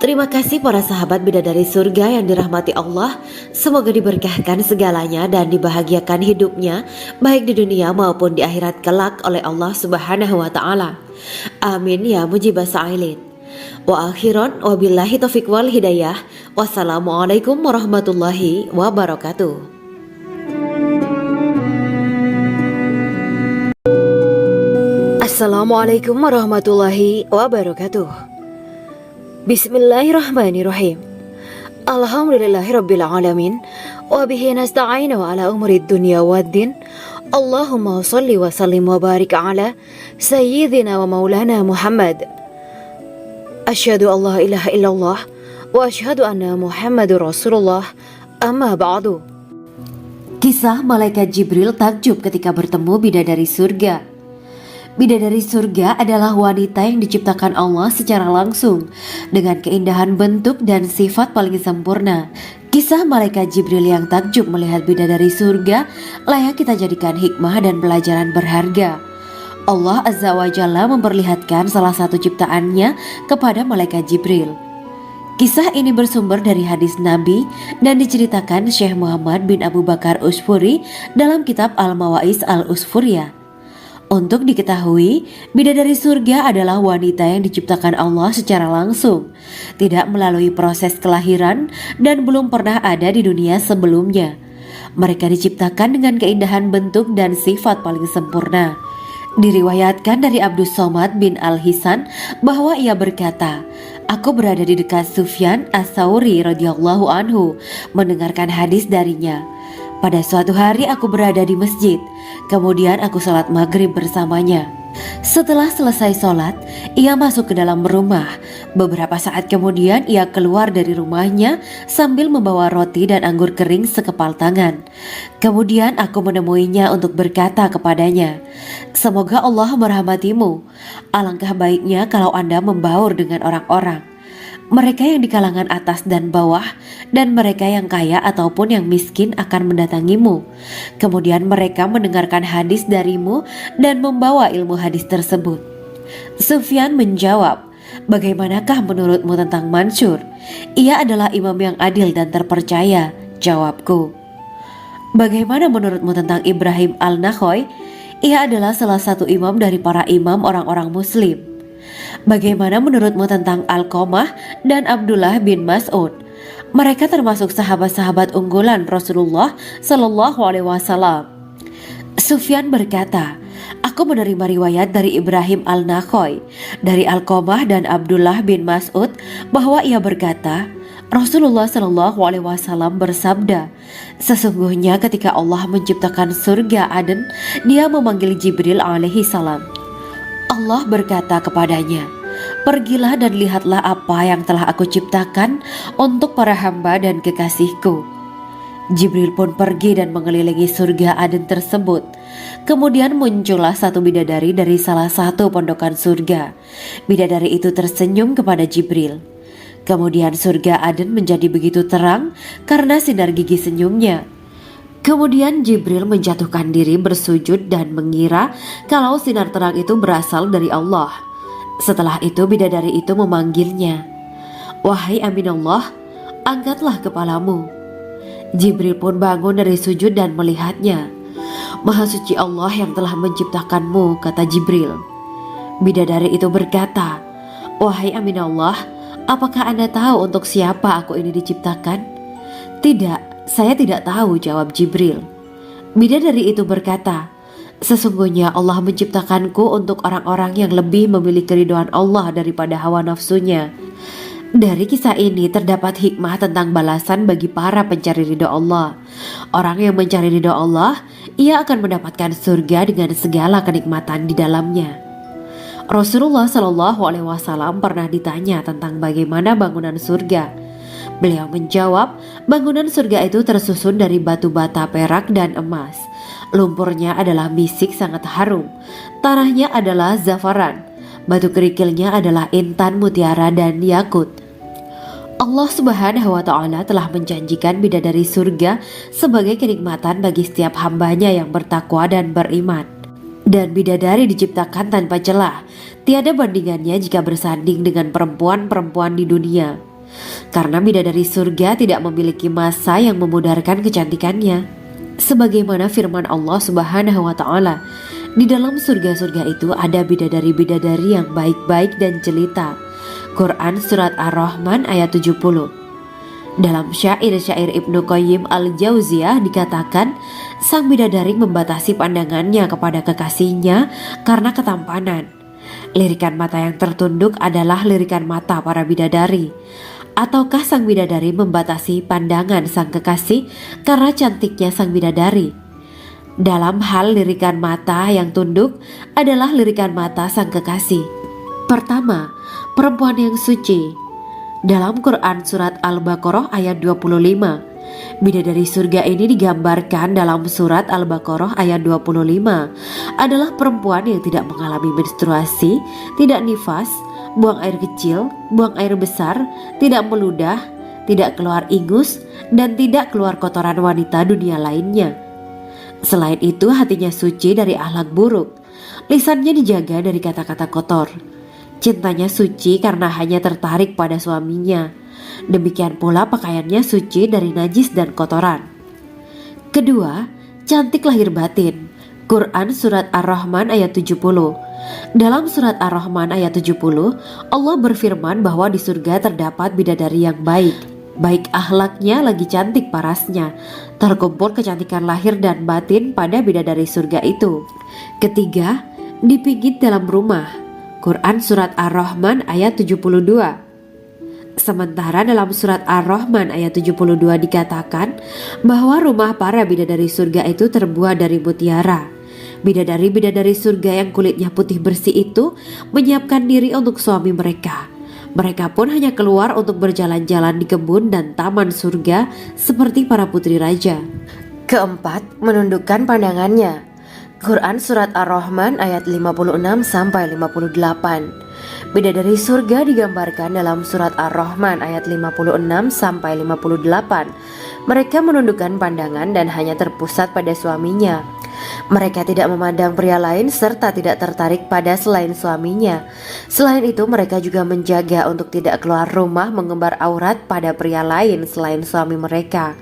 Terima kasih para sahabat bidadari surga yang dirahmati Allah. Semoga diberkahkan segalanya dan dibahagiakan hidupnya baik di dunia maupun di akhirat kelak oleh Allah Subhanahu wa taala. Amin ya mujibah sa'ilin. Wa akhiran wabillahi taufiq wal hidayah. Wassalamualaikum warahmatullahi wabarakatuh. Assalamualaikum warahmatullahi wabarakatuh. Bismillahirrahmanirrahim. Alhamdulillahirabbil alamin wa bihi nasta'inu ala umurid dunya waddin. Allahumma shalli wa sallim wa barik ala sayyidina wa maulana Muhammad. Asyhadu an la ilaha illallah wa asyhadu anna Muhammadur Rasulullah. Amma ba'du. Kisah malaikat Jibril takjub ketika bertemu bidadari surga. Bidadari surga adalah wanita yang diciptakan Allah secara langsung dengan keindahan bentuk dan sifat paling sempurna. Kisah malaikat Jibril yang takjub melihat bidadari surga layak kita jadikan hikmah dan pelajaran berharga. Allah Azza wa Jalla memperlihatkan salah satu ciptaannya kepada malaikat Jibril. Kisah ini bersumber dari hadis Nabi dan diceritakan Syekh Muhammad bin Abu Bakar Usfuri dalam kitab Al-Mawaiz Al-Usfuriyah. Untuk diketahui, bidadari surga adalah wanita yang diciptakan Allah secara langsung, tidak melalui proses kelahiran dan belum pernah ada di dunia sebelumnya. Mereka diciptakan dengan keindahan bentuk dan sifat paling sempurna. Diriwayatkan dari Abdus Somad bin Al-Hisan bahwa ia berkata, "Aku berada di dekat Sufyan As-Sauri radhiyallahu anhu mendengarkan hadis darinya. Pada suatu hari aku berada di masjid, kemudian aku sholat maghrib bersamanya. Setelah selesai sholat, ia masuk ke dalam rumah. Beberapa saat kemudian ia keluar dari rumahnya sambil membawa roti dan anggur kering sekepal tangan. Kemudian aku menemuinya untuk berkata kepadanya, 'Semoga Allah merahmatimu. Alangkah baiknya kalau Anda membaur dengan orang-orang. Mereka yang di kalangan atas dan bawah, dan mereka yang kaya ataupun yang miskin akan mendatangimu. Kemudian mereka mendengarkan hadis darimu dan membawa ilmu hadis tersebut.' Sufyan menjawab, 'Bagaimanakah menurutmu tentang Mansur? Ia adalah imam yang adil dan terpercaya.' Jawabku. 'Bagaimana menurutmu tentang Ibrahim Al-Nakhoy? Ia adalah salah satu imam dari para imam orang-orang muslim.' Bagaimana menurutmu tentang Alqamah dan Abdullah bin Mas'ud? Mereka termasuk sahabat-sahabat unggulan Rasulullah Shallallahu Alaihi Wasallam.' Sufyan berkata, 'Aku menerima riwayat dari Ibrahim Al-Nakhoy, dari Alqamah dan Abdullah bin Mas'ud bahwa ia berkata, Rasulullah Shallallahu Alaihi Wasallam bersabda, sesungguhnya ketika Allah menciptakan surga Aden, Dia memanggil Jibril alaihi salam. Allah berkata kepadanya, pergilah dan lihatlah apa yang telah aku ciptakan untuk para hamba dan kekasihku. Jibril pun pergi dan mengelilingi surga Aden tersebut. Kemudian muncullah satu bidadari dari salah satu pondokan surga. Bidadari itu tersenyum kepada Jibril. Kemudian surga Aden menjadi begitu terang karena sinar gigi senyumnya. Kemudian Jibril menjatuhkan diri bersujud dan mengira kalau sinar terang itu berasal dari Allah. Setelah itu bidadari itu memanggilnya, wahai Aminullah, angkatlah kepalamu. Jibril pun bangun dari sujud dan melihatnya. Maha suci Allah yang telah menciptakanmu, kata Jibril. Bidadari itu berkata, wahai Aminullah, apakah Anda tahu untuk siapa aku ini diciptakan? Tidak. Saya tidak tahu, jawab Jibril. Bidadari itu berkata, sesungguhnya Allah menciptakanku untuk orang-orang yang lebih memilih keridhaan Allah daripada hawa nafsunya. Dari kisah ini terdapat hikmah tentang balasan bagi para pencari ridha Allah. Orang yang mencari ridha Allah, ia akan mendapatkan surga dengan segala kenikmatan di dalamnya. Rasulullah Shallallahu Alaihi Wasallam pernah ditanya tentang bagaimana bangunan surga. Beliau menjawab, bangunan surga itu tersusun dari batu bata, perak, dan emas. Lumpurnya adalah misik sangat harum, tanahnya adalah zafaran, batu kerikilnya adalah intan, mutiara, dan yakut. Allah Subhanahu wa Ta'ala telah menjanjikan bidadari surga sebagai kenikmatan bagi setiap hambanya yang bertakwa dan beriman. Dan bidadari diciptakan tanpa celah, tiada bandingannya jika bersanding dengan perempuan-perempuan di dunia. Karena bidadari surga tidak memiliki masa yang memudarkan kecantikannya. Sebagaimana firman Allah Subhanahu wa Ta'ala, di dalam surga-surga itu ada bidadari-bidadari yang baik-baik dan jelita. Quran Surat Ar-Rahman ayat 70. Dalam syair-syair Ibnu Qayyim Al-Jauziyah dikatakan, sang bidadari membatasi pandangannya kepada kekasihnya karena ketampanan. Lirikan mata yang tertunduk adalah lirikan mata para bidadari. Ataukah sang bidadari membatasi pandangan sang kekasih karena cantiknya sang bidadari? Dalam hal lirikan mata yang tunduk adalah lirikan mata sang kekasih. Pertama, perempuan yang suci. Dalam Quran Surat Al-Baqarah ayat 25, bidadari surga ini digambarkan dalam Surat Al-Baqarah ayat 25 adalah perempuan yang tidak mengalami menstruasi, tidak nifas, buang air kecil, buang air besar, tidak meludah, tidak keluar ingus, dan tidak keluar kotoran wanita dunia lainnya. Selain itu, hatinya suci dari akhlak buruk, lisannya dijaga dari kata-kata kotor. Cintanya suci karena hanya tertarik pada suaminya. Demikian pula pakaiannya suci dari najis dan kotoran. Kedua, cantik lahir batin. Quran Surat Ar-Rahman ayat 70. Dalam Surat Ar-Rahman ayat 70, Allah berfirman bahwa di surga terdapat bidadari yang baik. Baik akhlaknya lagi cantik parasnya. Terkumpul kecantikan lahir dan batin pada bidadari surga itu. Ketiga, dipijit dalam rumah. Quran Surat Ar-Rahman ayat 72. Sementara dalam Surat Ar-Rahman ayat 72 dikatakan bahwa rumah para bidadari surga itu terbuat dari mutiara. Bidadari-bidadari surga yang kulitnya putih bersih itu menyiapkan diri untuk suami mereka. Mereka pun hanya keluar untuk berjalan-jalan di kebun dan taman surga seperti para putri raja. Keempat, menundukkan pandangannya. Quran Surat Ar-Rahman ayat 56-58. Bidadari surga digambarkan dalam Surat Ar-Rahman ayat 56-58. Mereka menundukkan pandangan dan hanya terpusat pada suaminya. Mereka tidak memandang pria lain serta tidak tertarik pada selain suaminya. Selain itu, mereka juga menjaga untuk tidak keluar rumah mengembar aurat pada pria lain selain suami mereka.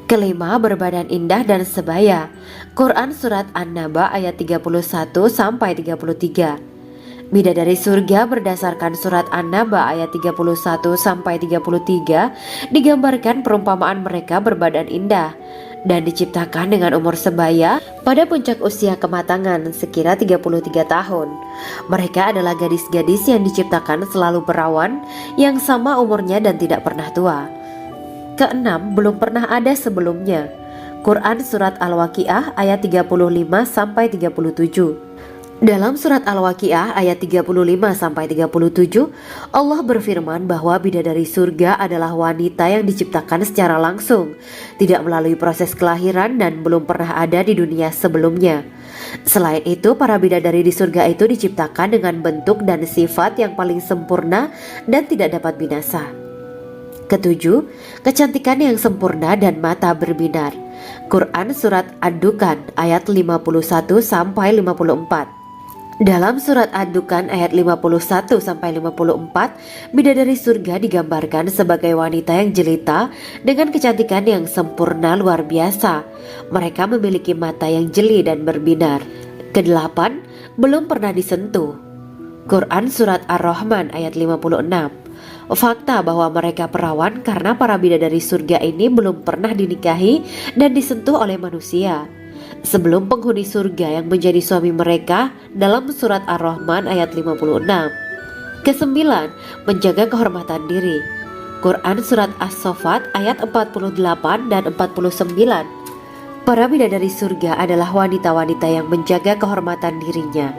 Kelima, berbadan indah dan sebaya. Quran Surat An-Naba ayat 31-33. Bidadari surga berdasarkan Surat An-Naba ayat 31-33 digambarkan perumpamaan mereka berbadan indah dan diciptakan dengan umur sebaya pada puncak usia kematangan sekira 33 tahun. Mereka adalah gadis-gadis yang diciptakan selalu perawan, yang sama umurnya dan tidak pernah tua. Keenam, belum pernah ada sebelumnya. Quran Surat Al-Waqiah ayat 35-37. Dalam Surat Al-Waqiah ayat 35-37, Allah berfirman bahwa bidadari surga adalah wanita yang diciptakan secara langsung, tidak melalui proses kelahiran dan belum pernah ada di dunia sebelumnya. Selain itu, para bidadari di surga itu diciptakan dengan bentuk dan sifat yang paling sempurna dan tidak dapat binasa. Ketujuh, kecantikan yang sempurna dan mata berbinar. Quran Surat Ad-Dukan ayat 51-54. Dalam Surat Ad-Dukan ayat 51-54, bidadari surga digambarkan sebagai wanita yang jelita dengan kecantikan yang sempurna luar biasa. Mereka memiliki mata yang jeli dan berbinar. Kedelapan, belum pernah disentuh. Quran Surat Ar-Rahman ayat 56. Fakta bahwa mereka perawan karena para bidadari surga ini belum pernah dinikahi dan disentuh oleh manusia sebelum penghuni surga yang menjadi suami mereka dalam Surat Ar-Rahman ayat 56. Kesembilan, menjaga kehormatan diri. Quran Surat As-Saffat ayat 48 dan 49. Para bidadari surga adalah wanita-wanita yang menjaga kehormatan dirinya,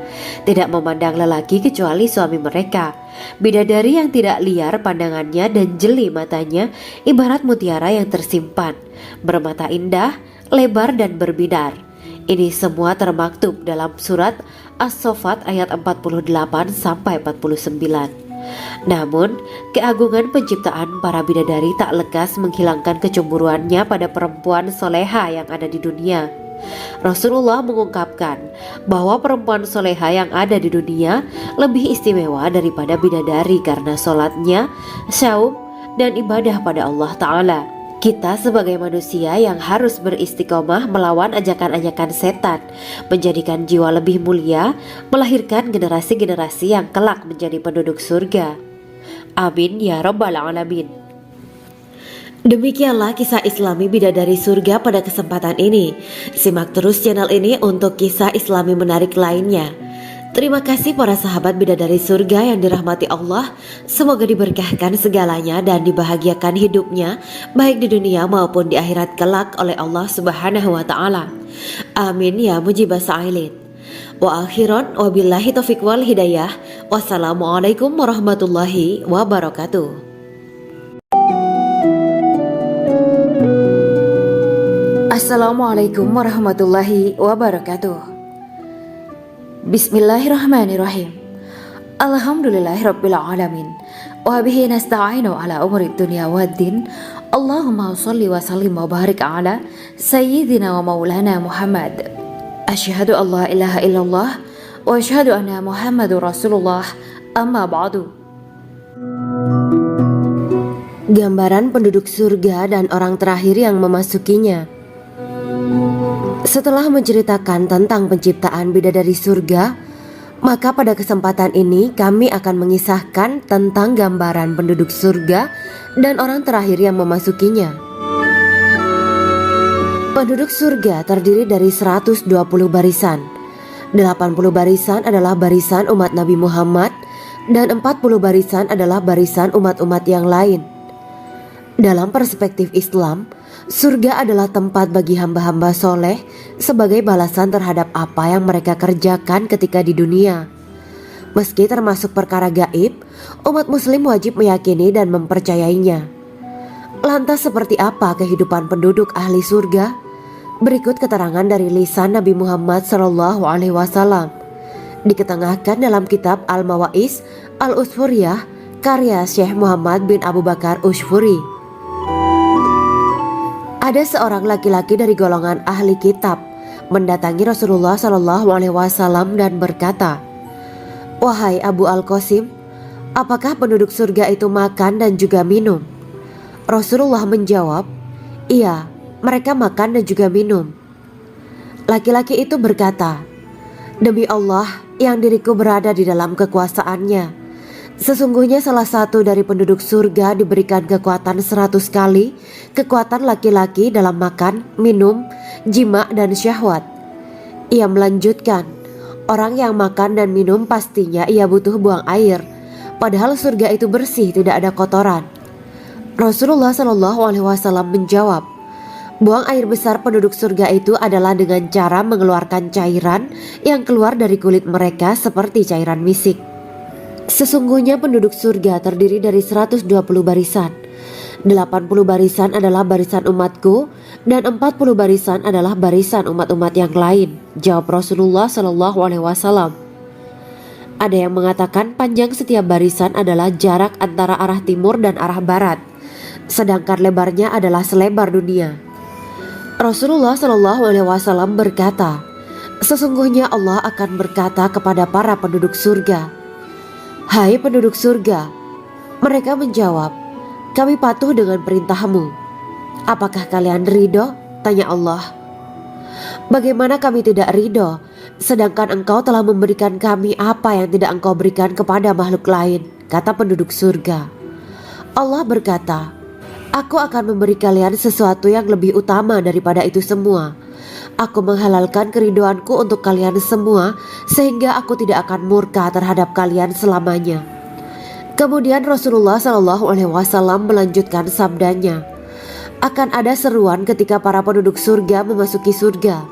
tidak memandang lelaki kecuali suami mereka. Bidadari yang tidak liar pandangannya dan jeli matanya, ibarat mutiara yang tersimpan, bermata indah, lebar dan berbinar. Ini semua termaktub dalam surat As-Saffat ayat 48 sampai 49. Namun, keagungan penciptaan para bidadari tak lekas menghilangkan kecemburuannya pada perempuan soleha yang ada di dunia. Rasulullah mengungkapkan bahwa perempuan soleha yang ada di dunia lebih istimewa daripada bidadari karena sholatnya, syaum, dan ibadah pada Allah Ta'ala. Kita sebagai manusia yang harus beristiqomah melawan ajakan-ajakan setan, menjadikan jiwa lebih mulia, melahirkan generasi-generasi yang kelak menjadi penduduk surga. Amin ya rabbal alamin. Demikianlah kisah Islami bidadari surga pada kesempatan ini. Simak terus channel ini untuk kisah Islami menarik lainnya. Terima kasih para sahabat bidadari surga yang dirahmati Allah. Semoga diberkahkan segalanya dan dibahagiakan hidupnya, baik di dunia maupun di akhirat kelak oleh Allah Subhanahu wa Ta'ala. Amin ya mujibah sa'ilin. Wa akhiran wabillahi taufiq wal hidayah. Wassalamualaikum warahmatullahi wabarakatuh. Assalamualaikum warahmatullahi wabarakatuh. Bismillahirrahmanirrahim. Alhamdulillahirabbil alamin. Wa bihi nasta'inu ala umuri dunya waddin. Allahumma shalli wa sallim wa barik ala sayyidina wa maulana Muhammad. Asyhadu an la ilaha illallah wa asyhadu anna Muhammadur Rasulullah. Amma ba'du. Gambaran penduduk surga dan orang terakhir yang memasukinya. Setelah menceritakan tentang penciptaan bidadari surga, maka pada kesempatan ini kami akan mengisahkan tentang gambaran penduduk surga dan orang terakhir yang memasukinya. Penduduk surga terdiri dari 120 barisan. 80 barisan adalah barisan umat Nabi Muhammad dan 40 barisan adalah barisan umat-umat yang lain. Dalam perspektif Islam, surga adalah tempat bagi hamba-hamba soleh sebagai balasan terhadap apa yang mereka kerjakan ketika di dunia. Meski termasuk perkara gaib, umat muslim wajib meyakini dan mempercayainya. Lantas seperti apa kehidupan penduduk ahli surga? Berikut keterangan dari lisan Nabi Muhammad SAW. Diketengahkan dalam kitab Al-Mawaiz Al-Usfuriyah karya Syekh Muhammad bin Abu Bakar Ushfuri. Ada seorang laki-laki dari golongan ahli kitab mendatangi Rasulullah SAW dan berkata, "Wahai Abu Al-Qasim, apakah penduduk surga itu makan dan juga minum?" Rasulullah menjawab, "Iya, mereka makan dan juga minum." Laki-laki itu berkata, "Demi Allah yang diriku berada di dalam kekuasaannya, sesungguhnya salah satu dari penduduk surga diberikan kekuatan 100 kali kekuatan laki-laki dalam makan, minum, jima dan syahwat." Ia melanjutkan, "Orang yang makan dan minum pastinya ia butuh buang air, padahal surga itu bersih, tidak ada kotoran." Rasulullah SAW menjawab, "Buang air besar penduduk surga itu adalah dengan cara mengeluarkan cairan yang keluar dari kulit mereka seperti cairan misik. Sesungguhnya penduduk surga terdiri dari 120 barisan. 80 barisan adalah barisan umatku dan 40 barisan adalah barisan umat-umat yang lain," jawab Rasulullah SAW. Ada yang mengatakan panjang setiap barisan adalah jarak antara arah timur dan arah barat, sedangkan lebarnya adalah selebar dunia. Rasulullah SAW berkata, "Sesungguhnya Allah akan berkata kepada para penduduk surga, 'Hai penduduk surga,' mereka menjawab, 'Kami patuh dengan perintahmu.' 'Apakah kalian ridho?' tanya Allah. 'Bagaimana kami tidak ridho, sedangkan engkau telah memberikan kami apa yang tidak engkau berikan kepada makhluk lain,' kata penduduk surga. Allah berkata, 'Aku akan memberi kalian sesuatu yang lebih utama daripada itu semua. Aku menghalalkan keridoanku untuk kalian semua, sehingga aku tidak akan murka terhadap kalian selamanya.'" Kemudian Rasulullah SAW melanjutkan sabdanya, Akan ada seruan ketika para penduduk surga memasuki surga.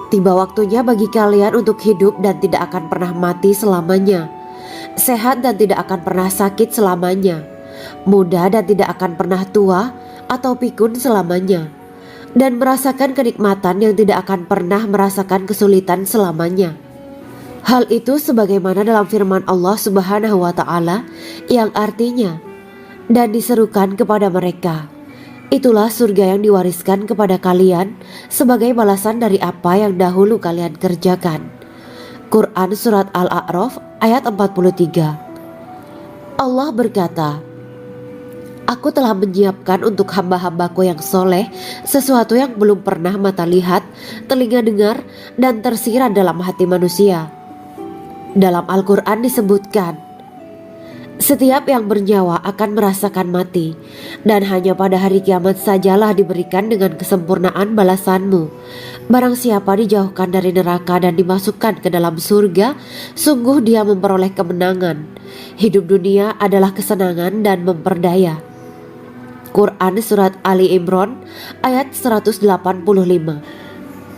Tiba waktunya bagi kalian untuk hidup dan tidak akan pernah mati selamanya, sehat dan tidak akan pernah sakit selamanya, muda dan tidak akan pernah tua atau pikun selamanya, dan merasakan kenikmatan yang tidak akan pernah merasakan kesulitan selamanya. Hal itu sebagaimana dalam firman Allah Subhanahu wa Ta'ala yang artinya, dan diserukan kepada mereka, itulah surga yang diwariskan kepada kalian sebagai balasan dari apa yang dahulu kalian kerjakan. Quran Surat Al-A'raf ayat 43. Allah berkata, Aku telah menyiapkan untuk hamba-hambaku yang soleh sesuatu yang belum pernah mata lihat, telinga dengar, dan tersirat dalam hati manusia. Dalam Al-Quran disebutkan, setiap yang bernyawa akan merasakan mati, dan hanya pada hari kiamat sajalah diberikan dengan kesempurnaan balasanmu. Barang siapa dijauhkan dari neraka dan dimasukkan ke dalam surga, sungguh dia memperoleh kemenangan. Hidup dunia adalah kesenangan dan memperdaya. Quran Surat Ali Imran ayat 185.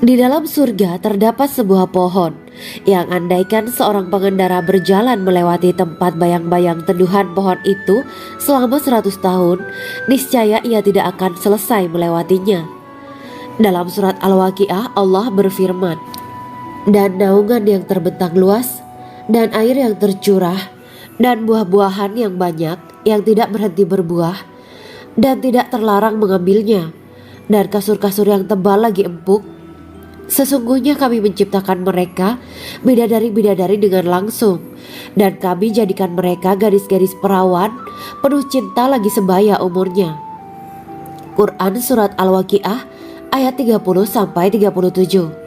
Di dalam surga terdapat sebuah pohon yang andaikan seorang pengendara berjalan melewati tempat bayang-bayang teduhan pohon itu selama 100 tahun, niscaya ia tidak akan selesai melewatinya. Dalam surat Al-Waqiah Allah berfirman, dan naungan yang terbentang luas, dan air yang tercurah, dan buah-buahan yang banyak yang tidak berhenti berbuah, dan tidak terlarang mengambilnya, dan kasur-kasur yang tebal lagi empuk. Sesungguhnya kami menciptakan mereka bidadari-bidadari dengan langsung, dan kami jadikan mereka gadis-gadis perawan penuh cinta lagi sebaya umurnya. Quran Surat Al-Waqiah ayat 30-37.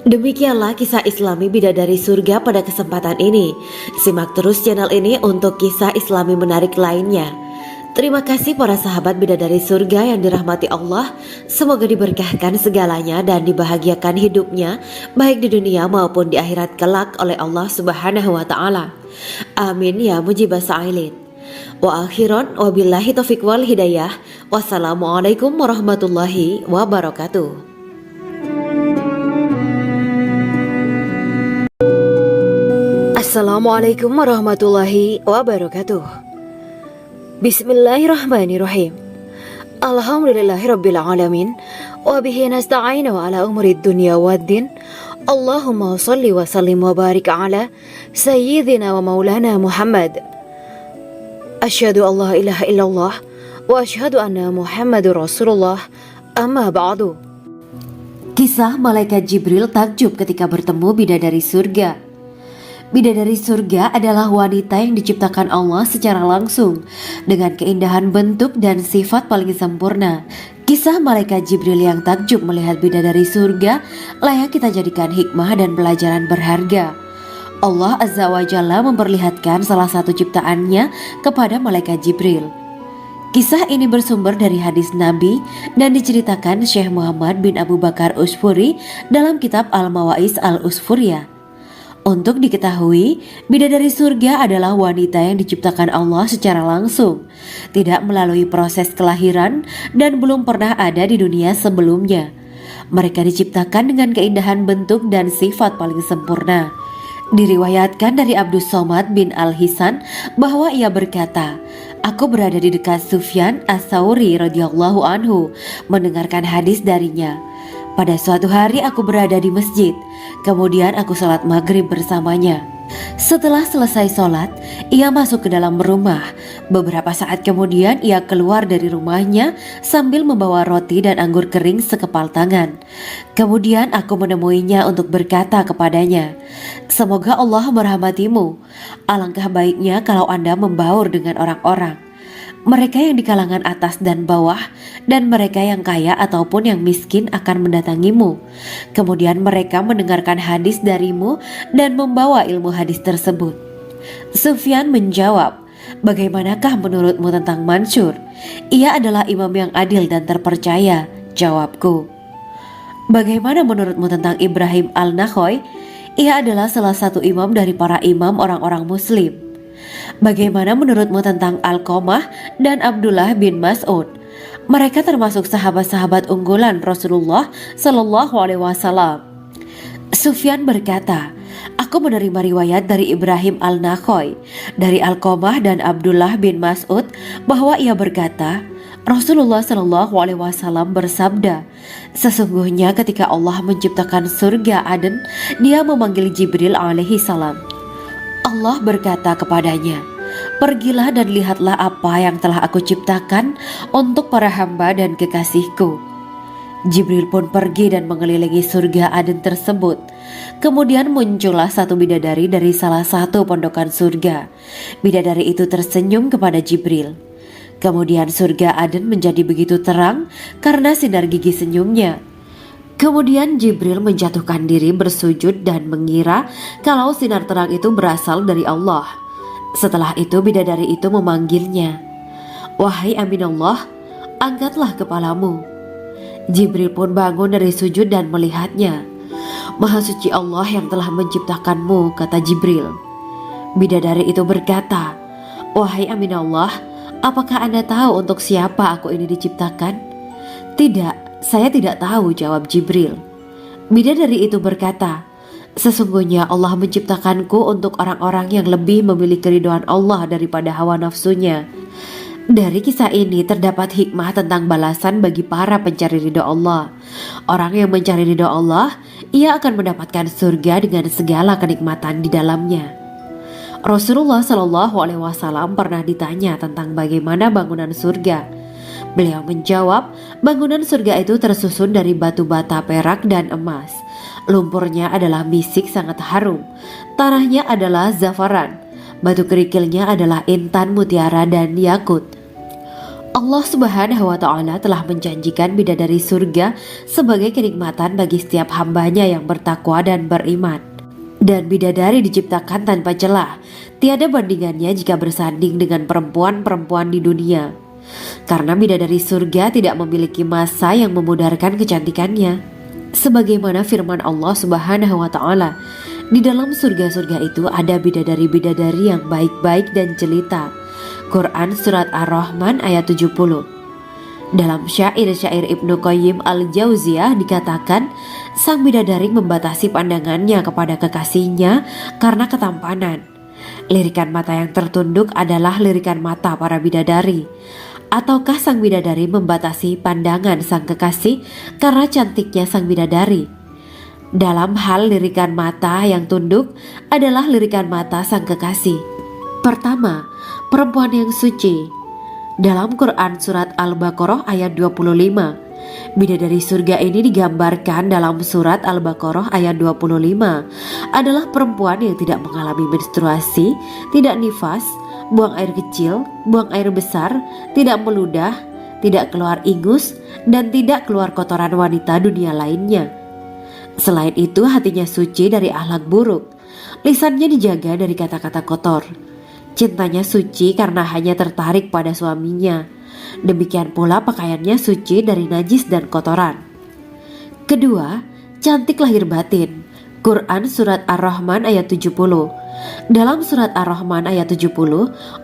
Demikianlah kisah Islami bidadari surga pada kesempatan ini. Simak terus channel ini untuk kisah Islami menarik lainnya. Terima kasih para sahabat bidadari surga yang dirahmati Allah. Semoga diberkahkan segalanya dan dibahagiakan hidupnya baik di dunia maupun di akhirat kelak oleh Allah Subhanahu wa Ta'ala. Amin ya mujibah sa'ilin. Wa akhiran wabillahi taufiq wal hidayah. Wassalamualaikum warahmatullahi wabarakatuh. Assalamualaikum warahmatullahi wabarakatuh. Bismillahirrahmanirrahim. Alhamdulillahirabbil alamin wa bihi nasta'inu ala umuri dunya waddin. Allahumma shalli wa sallim wa barik ala sayyidina wa maulana Muhammad. Asyhadu an la ilaha illallah wa asyhadu anna Muhammadur Rasulullah. Amma ba'du. Kisah malaikat Jibril takjub ketika bertemu bidadari surga. Bidadari surga adalah wanita yang diciptakan Allah secara langsung dengan keindahan bentuk dan sifat paling sempurna. Kisah malaikat Jibril yang takjub melihat bidadari surga layak kita jadikan hikmah dan pelajaran berharga. Allah Azza wa Jalla memperlihatkan salah satu ciptaannya kepada malaikat Jibril. Kisah ini bersumber dari hadis Nabi dan diceritakan Syekh Muhammad bin Abu Bakar Usfuri dalam kitab Al-Mawaiz Al-Usfuriyah. Untuk diketahui, bidadari surga adalah wanita yang diciptakan Allah secara langsung, tidak melalui proses kelahiran dan belum pernah ada di dunia sebelumnya. Mereka diciptakan dengan keindahan bentuk dan sifat paling sempurna. Diriwayatkan dari Abdus Somad bin Al-Hisan bahwa ia berkata, Aku berada di dekat Sufyan As-Sauri radhiyallahu anhu mendengarkan hadis darinya. Pada suatu hari aku berada di masjid, kemudian aku sholat maghrib bersamanya. Setelah selesai sholat, ia masuk ke dalam rumah. Beberapa saat kemudian ia keluar dari rumahnya sambil membawa roti dan anggur kering sekepal tangan. Kemudian aku menemuinya untuk berkata kepadanya, Semoga Allah merahmatimu. Alangkah baiknya kalau Anda membaur dengan orang-orang. Mereka yang di kalangan atas dan bawah, dan mereka yang kaya ataupun yang miskin akan mendatangimu. Kemudian mereka mendengarkan hadis darimu dan membawa ilmu hadis tersebut. Sufyan menjawab, Bagaimanakah menurutmu tentang Mansur? Ia adalah imam yang adil dan terpercaya. Jawabku. Bagaimana menurutmu tentang Ibrahim Al-Nakhoy? Ia adalah salah satu imam dari para imam orang-orang muslim. Bagaimana menurutmu tentang Alqamah dan Abdullah bin Mas'ud? Mereka termasuk sahabat-sahabat unggulan Rasulullah Shallallahu Alaihi Wasallam. Sufyan berkata, aku menerima riwayat dari Ibrahim al-Nakhoy, dari Alqamah dan Abdullah bin Mas'ud bahwa ia berkata, Rasulullah Shallallahu Alaihi Wasallam bersabda, sesungguhnya ketika Allah menciptakan surga Aden, Dia memanggil Jibril alaihi salam. Allah berkata kepadanya, pergilah dan lihatlah apa yang telah aku ciptakan untuk para hamba dan kekasihku. Jibril pun pergi dan mengelilingi surga Aden tersebut. Kemudian muncullah satu bidadari dari salah satu pondokan surga. Bidadari itu tersenyum kepada Jibril. Kemudian surga Aden menjadi begitu terang karena sinar gigi senyumnya. Kemudian Jibril menjatuhkan diri bersujud dan mengira kalau sinar terang itu berasal dari Allah. Setelah itu bidadari itu memanggilnya, wahai Aminullah, angkatlah kepalamu. Jibril pun bangun dari sujud dan melihatnya. Maha suci Allah yang telah menciptakanmu, kata Jibril. Bidadari itu berkata, wahai Aminullah, apakah Anda tahu untuk siapa aku ini diciptakan? Tidak, saya tidak tahu, jawab Jibril. Bidadari itu berkata, sesungguhnya Allah menciptakanku untuk orang-orang yang lebih memilih keridhaan Allah daripada hawa nafsunya. Dari kisah ini terdapat hikmah tentang balasan bagi para pencari ridho Allah. Orang yang mencari ridho Allah, ia akan mendapatkan surga dengan segala kenikmatan di dalamnya. Rasulullah Shallallahu Alaihi Wasallam pernah ditanya tentang bagaimana bangunan surga. Beliau menjawab, bangunan surga itu tersusun dari batu bata, perak, dan emas. Lumpurnya adalah misik sangat harum. Tanahnya adalah zafaran. Batu kerikilnya adalah intan, mutiara, dan yakut. Allah Subhanahu wa Ta'ala telah menjanjikan bidadari surga sebagai kenikmatan bagi setiap hambanya yang bertakwa dan beriman. Dan bidadari diciptakan tanpa celah. Tiada bandingannya jika bersanding dengan perempuan-perempuan di dunia. Karena bidadari surga tidak memiliki masa yang memudarkan kecantikannya. Sebagaimana firman Allah Subhanahu wa Ta'ala, di dalam surga-surga itu ada bidadari-bidadari yang baik-baik dan jelita. Quran Surat Ar-Rahman ayat 70. Dalam syair-syair Ibnu Qayyim al-Jauziyah dikatakan, sang bidadari membatasi pandangannya kepada kekasihnya karena ketampanan. Lirikan mata yang tertunduk adalah lirikan mata para bidadari. Ataukah sang bidadari membatasi pandangan sang kekasih karena cantiknya sang bidadari? Dalam hal lirikan mata yang tunduk adalah lirikan mata sang kekasih. Pertama, perempuan yang suci. Dalam Quran Surat Al-Baqarah ayat 25, bidadari surga ini digambarkan dalam Surat Al-Baqarah ayat 25 adalah perempuan yang tidak mengalami menstruasi, tidak nifas, buang air kecil, buang air besar, tidak meludah, tidak keluar ingus, dan tidak keluar kotoran wanita dunia lainnya. Selain itu hatinya suci dari akhlak buruk, lisannya dijaga dari kata-kata kotor. Cintanya suci karena hanya tertarik pada suaminya. Demikian pula pakaiannya suci dari najis dan kotoran. Kedua, cantik lahir batin. Quran Surat Ar-Rahman ayat 70. Dalam Surat Ar-Rahman ayat 70,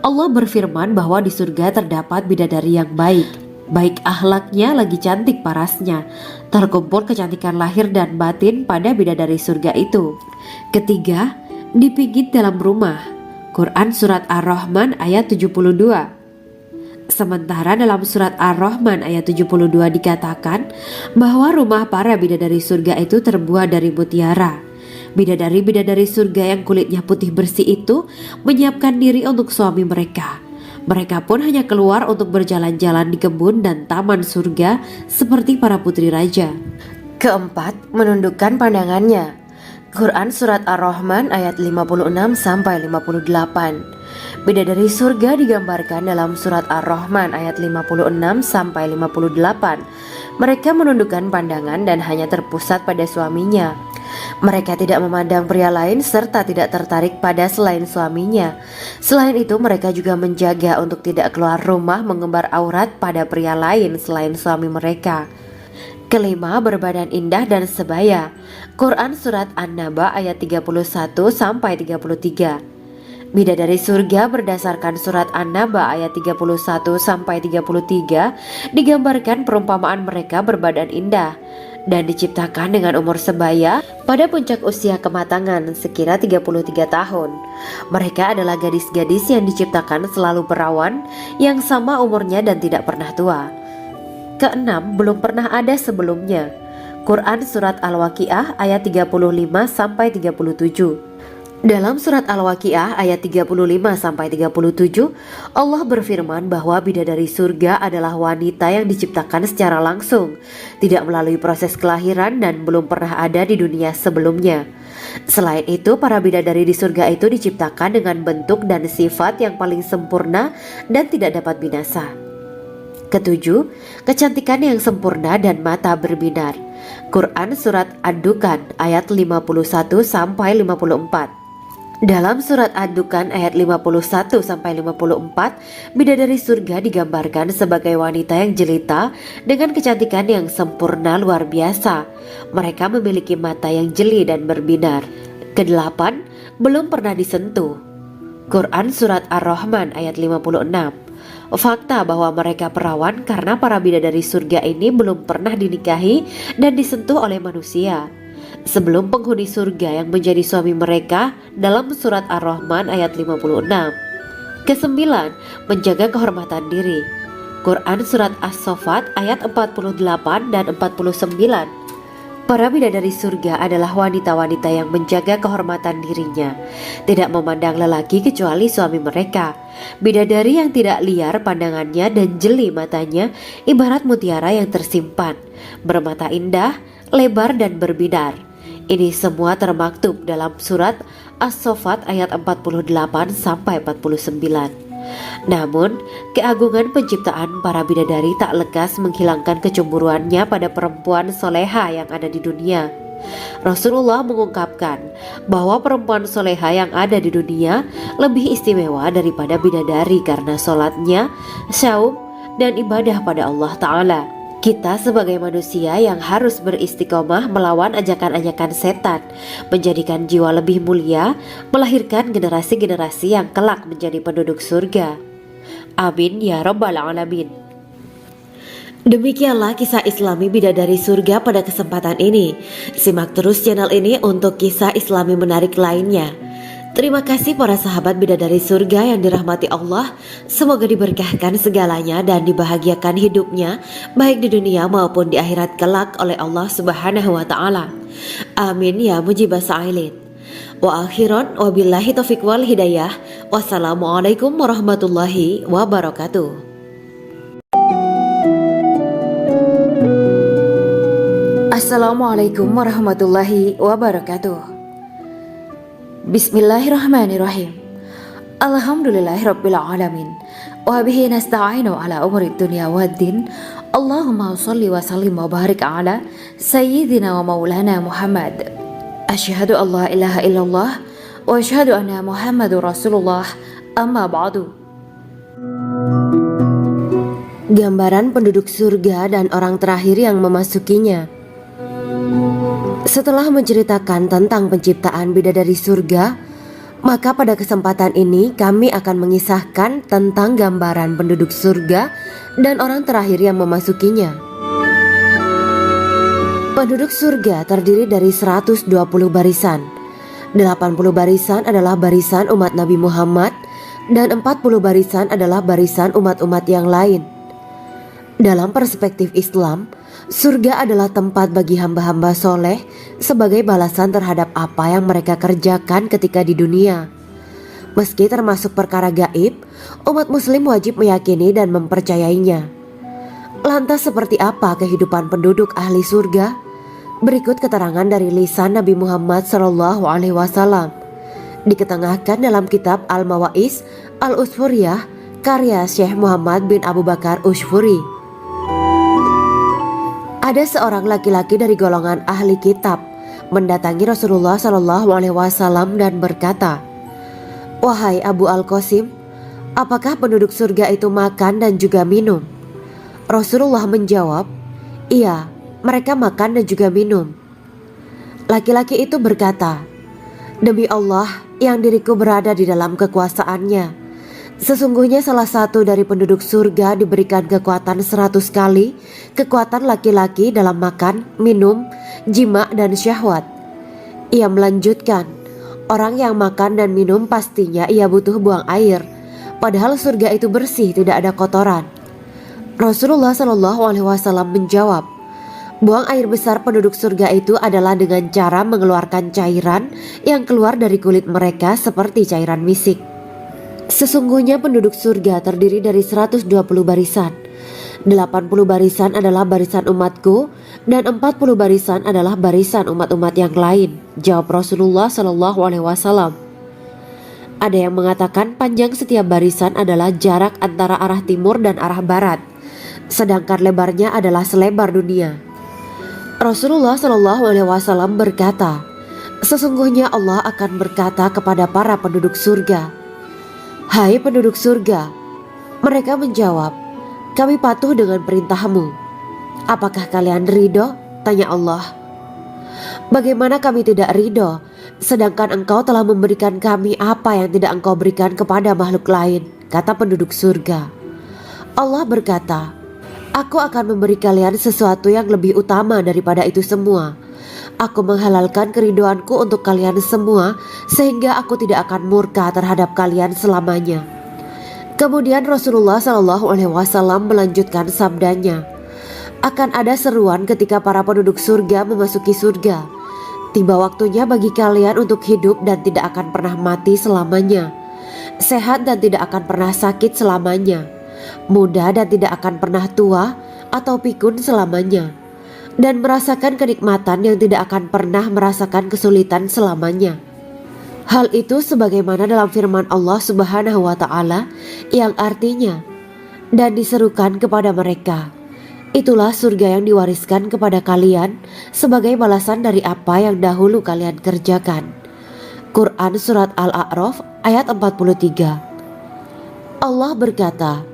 Allah berfirman bahwa di surga terdapat bidadari yang baik. Baik akhlaknya lagi cantik parasnya. Terkumpul kecantikan lahir dan batin pada bidadari surga itu. Ketiga, dipijit dalam rumah. Quran Surat Ar-Rahman ayat 72. Sementara dalam Surat Ar-Rahman ayat 72 dikatakan bahwa rumah para bidadari surga itu terbuat dari mutiara. Bidadari-bidadari surga yang kulitnya putih bersih itu menyiapkan diri untuk suami mereka. Mereka pun hanya keluar untuk berjalan-jalan di kebun dan taman surga seperti para putri raja. Keempat, menundukkan pandangannya. Quran Surat Ar-Rahman ayat 56-58. Bidadari surga digambarkan dalam Surat Ar-Rahman ayat 56-58. Mereka menundukkan pandangan dan hanya terpusat pada suaminya. Mereka tidak memandang pria lain serta tidak tertarik pada selain suaminya. Selain itu mereka juga menjaga untuk tidak keluar rumah mengembar aurat pada pria lain selain suami mereka. Kelima, berbadan indah dan sebaya. Quran Surat An-Naba ayat 31-33. Bidadari surga berdasarkan surat An-Naba ayat 31-33 digambarkan perumpamaan mereka berbadan indah dan diciptakan dengan umur sebaya pada puncak usia kematangan sekira 33 tahun. Mereka adalah gadis-gadis yang diciptakan selalu perawan yang sama umurnya dan tidak pernah tua. Keenam, belum pernah ada sebelumnya. Quran Surat Al-Waqiah ayat 35-37. Dalam surat Al-Waqiah ayat 35-37, Allah berfirman bahwa bidadari surga adalah wanita yang diciptakan secara langsung, tidak melalui proses kelahiran dan belum pernah ada di dunia sebelumnya. Selain itu, para bidadari di surga itu diciptakan dengan bentuk dan sifat yang paling sempurna dan tidak dapat binasa. Ketujuh, kecantikan yang sempurna dan mata berbinar. Quran Surat Ad-Dukan ayat 51-54. Dalam surat Ad-Dukan ayat 51-54, bidadari surga digambarkan sebagai wanita yang jelita dengan kecantikan yang sempurna luar biasa. Mereka memiliki mata yang jeli dan berbinar. Kedelapan, belum pernah disentuh. Quran Surat Ar-Rahman ayat 56. Fakta bahwa mereka perawan karena para bidadari surga ini belum pernah dinikahi dan disentuh oleh manusia sebelum penghuni surga yang menjadi suami mereka dalam surat Ar-Rahman ayat 56. Kesembilan, menjaga kehormatan diri. Quran Surat As-Saffat ayat 48 dan 49. Para bidadari surga adalah wanita-wanita yang menjaga kehormatan dirinya, tidak memandang lelaki kecuali suami mereka. Bidadari yang tidak liar pandangannya dan jeli matanya ibarat mutiara yang tersimpan, bermata indah, lebar dan berbinar. Ini semua termaktub dalam surat As-Saffat ayat 48-49. Namun, keagungan penciptaan para bidadari tak lekas menghilangkan kecemburuannya pada perempuan soleha yang ada di dunia. Rasulullah mengungkapkan bahwa perempuan soleha yang ada di dunia lebih istimewa daripada bidadari karena sholatnya, syaum, dan ibadah pada Allah Ta'ala. Kita sebagai manusia yang harus beristiqomah melawan ajakan-ajakan setan, menjadikan jiwa lebih mulia, melahirkan generasi-generasi yang kelak menjadi penduduk surga. Amin ya Rabbal Alamin. Demikianlah kisah Islami bidadari surga pada kesempatan ini. Simak terus channel ini untuk kisah Islami menarik lainnya. Terima kasih para sahabat bidadari surga yang dirahmati Allah. Semoga diberkahkan segalanya dan dibahagiakan hidupnya baik di dunia maupun di akhirat kelak oleh Allah Subhanahu wa Ta'ala. Amin ya mujibah sa'ilin. Wa akhiran wabillahi taufiq wal hidayah. Wassalamualaikum warahmatullahi wabarakatuh. Assalamualaikum warahmatullahi wabarakatuh. Bismillahirrahmanirrahim. Alhamdulillahirabbil alamin. Wa bihi nasta'inu ala umuri dunya waddin. Allahumma shalli wa sallim wa barik ala sayyidina wa maulana Muhammad. Asyhadu an la ilaha illallah wa asyhadu anna Muhammadur Rasulullah. Amma ba'du. Gambaran penduduk surga dan orang terakhir yang memasukinya. Setelah menceritakan tentang penciptaan bidadari surga, maka pada kesempatan ini kami akan mengisahkan tentang gambaran penduduk surga dan orang terakhir yang memasukinya. Penduduk surga terdiri dari 120 barisan. 80 barisan adalah barisan umat Nabi Muhammad dan 40 barisan adalah barisan umat-umat yang lain. Dalam perspektif Islam, surga adalah tempat bagi hamba-hamba soleh sebagai balasan terhadap apa yang mereka kerjakan ketika di dunia. Meski termasuk perkara gaib, umat muslim wajib meyakini dan mempercayainya. Lantas seperti apa kehidupan penduduk ahli surga? Berikut keterangan dari lisan Nabi Muhammad SAW. Diketengahkan dalam kitab Al-Mawaiz Al-Usfuriyah karya Syekh Muhammad bin Abu Bakar Ushfuri. Ada seorang laki-laki dari golongan ahli kitab mendatangi Rasulullah SAW dan berkata, "Wahai Abu Al-Qasim, apakah penduduk surga itu makan dan juga minum?" Rasulullah menjawab, "Iya, mereka makan dan juga minum." Laki-laki itu berkata, Demi Allah yang diriku berada di dalam kekuasaannya, sesungguhnya salah satu dari penduduk surga diberikan kekuatan 100 kali kekuatan laki-laki dalam makan, minum, jima dan syahwat. Ia melanjutkan, orang yang makan dan minum pastinya ia butuh buang air, padahal surga itu bersih, tidak ada kotoran. Rasulullah SAW menjawab, buang air besar penduduk surga itu adalah dengan cara mengeluarkan cairan yang keluar dari kulit mereka seperti cairan misik. Sesungguhnya penduduk surga terdiri dari 120 barisan. 80 barisan adalah barisan umatku dan 40 barisan adalah barisan umat-umat yang lain, jawab Rasulullah SAW. Ada yang mengatakan panjang setiap barisan adalah jarak antara arah timur dan arah barat, sedangkan lebarnya adalah selebar dunia. Rasulullah SAW berkata, sesungguhnya Allah akan berkata kepada para penduduk surga, hai penduduk surga. Mereka menjawab, kami patuh dengan perintahmu. Apakah kalian ridho? Tanya Allah. Bagaimana kami tidak ridho, sedangkan engkau telah memberikan kami apa yang tidak engkau berikan kepada makhluk lain, kata penduduk surga. Allah berkata, aku akan memberi kalian sesuatu yang lebih utama daripada itu semua. Aku menghalalkan keridoanku untuk kalian semua, sehingga aku tidak akan murka terhadap kalian selamanya. Kemudian Rasulullah SAW melanjutkan sabdanya, akan ada seruan ketika para penduduk surga memasuki surga. Tiba waktunya bagi kalian untuk hidup dan tidak akan pernah mati selamanya, sehat dan tidak akan pernah sakit selamanya, muda dan tidak akan pernah tua atau pikun selamanya, dan merasakan kenikmatan yang tidak akan pernah merasakan kesulitan selamanya. Hal itu sebagaimana dalam firman Allah Subhanahu wa Ta'ala yang artinya, dan diserukan kepada mereka, itulah surga yang diwariskan kepada kalian sebagai balasan dari apa yang dahulu kalian kerjakan. Quran Surat Al-A'raf ayat 43. Allah berkata,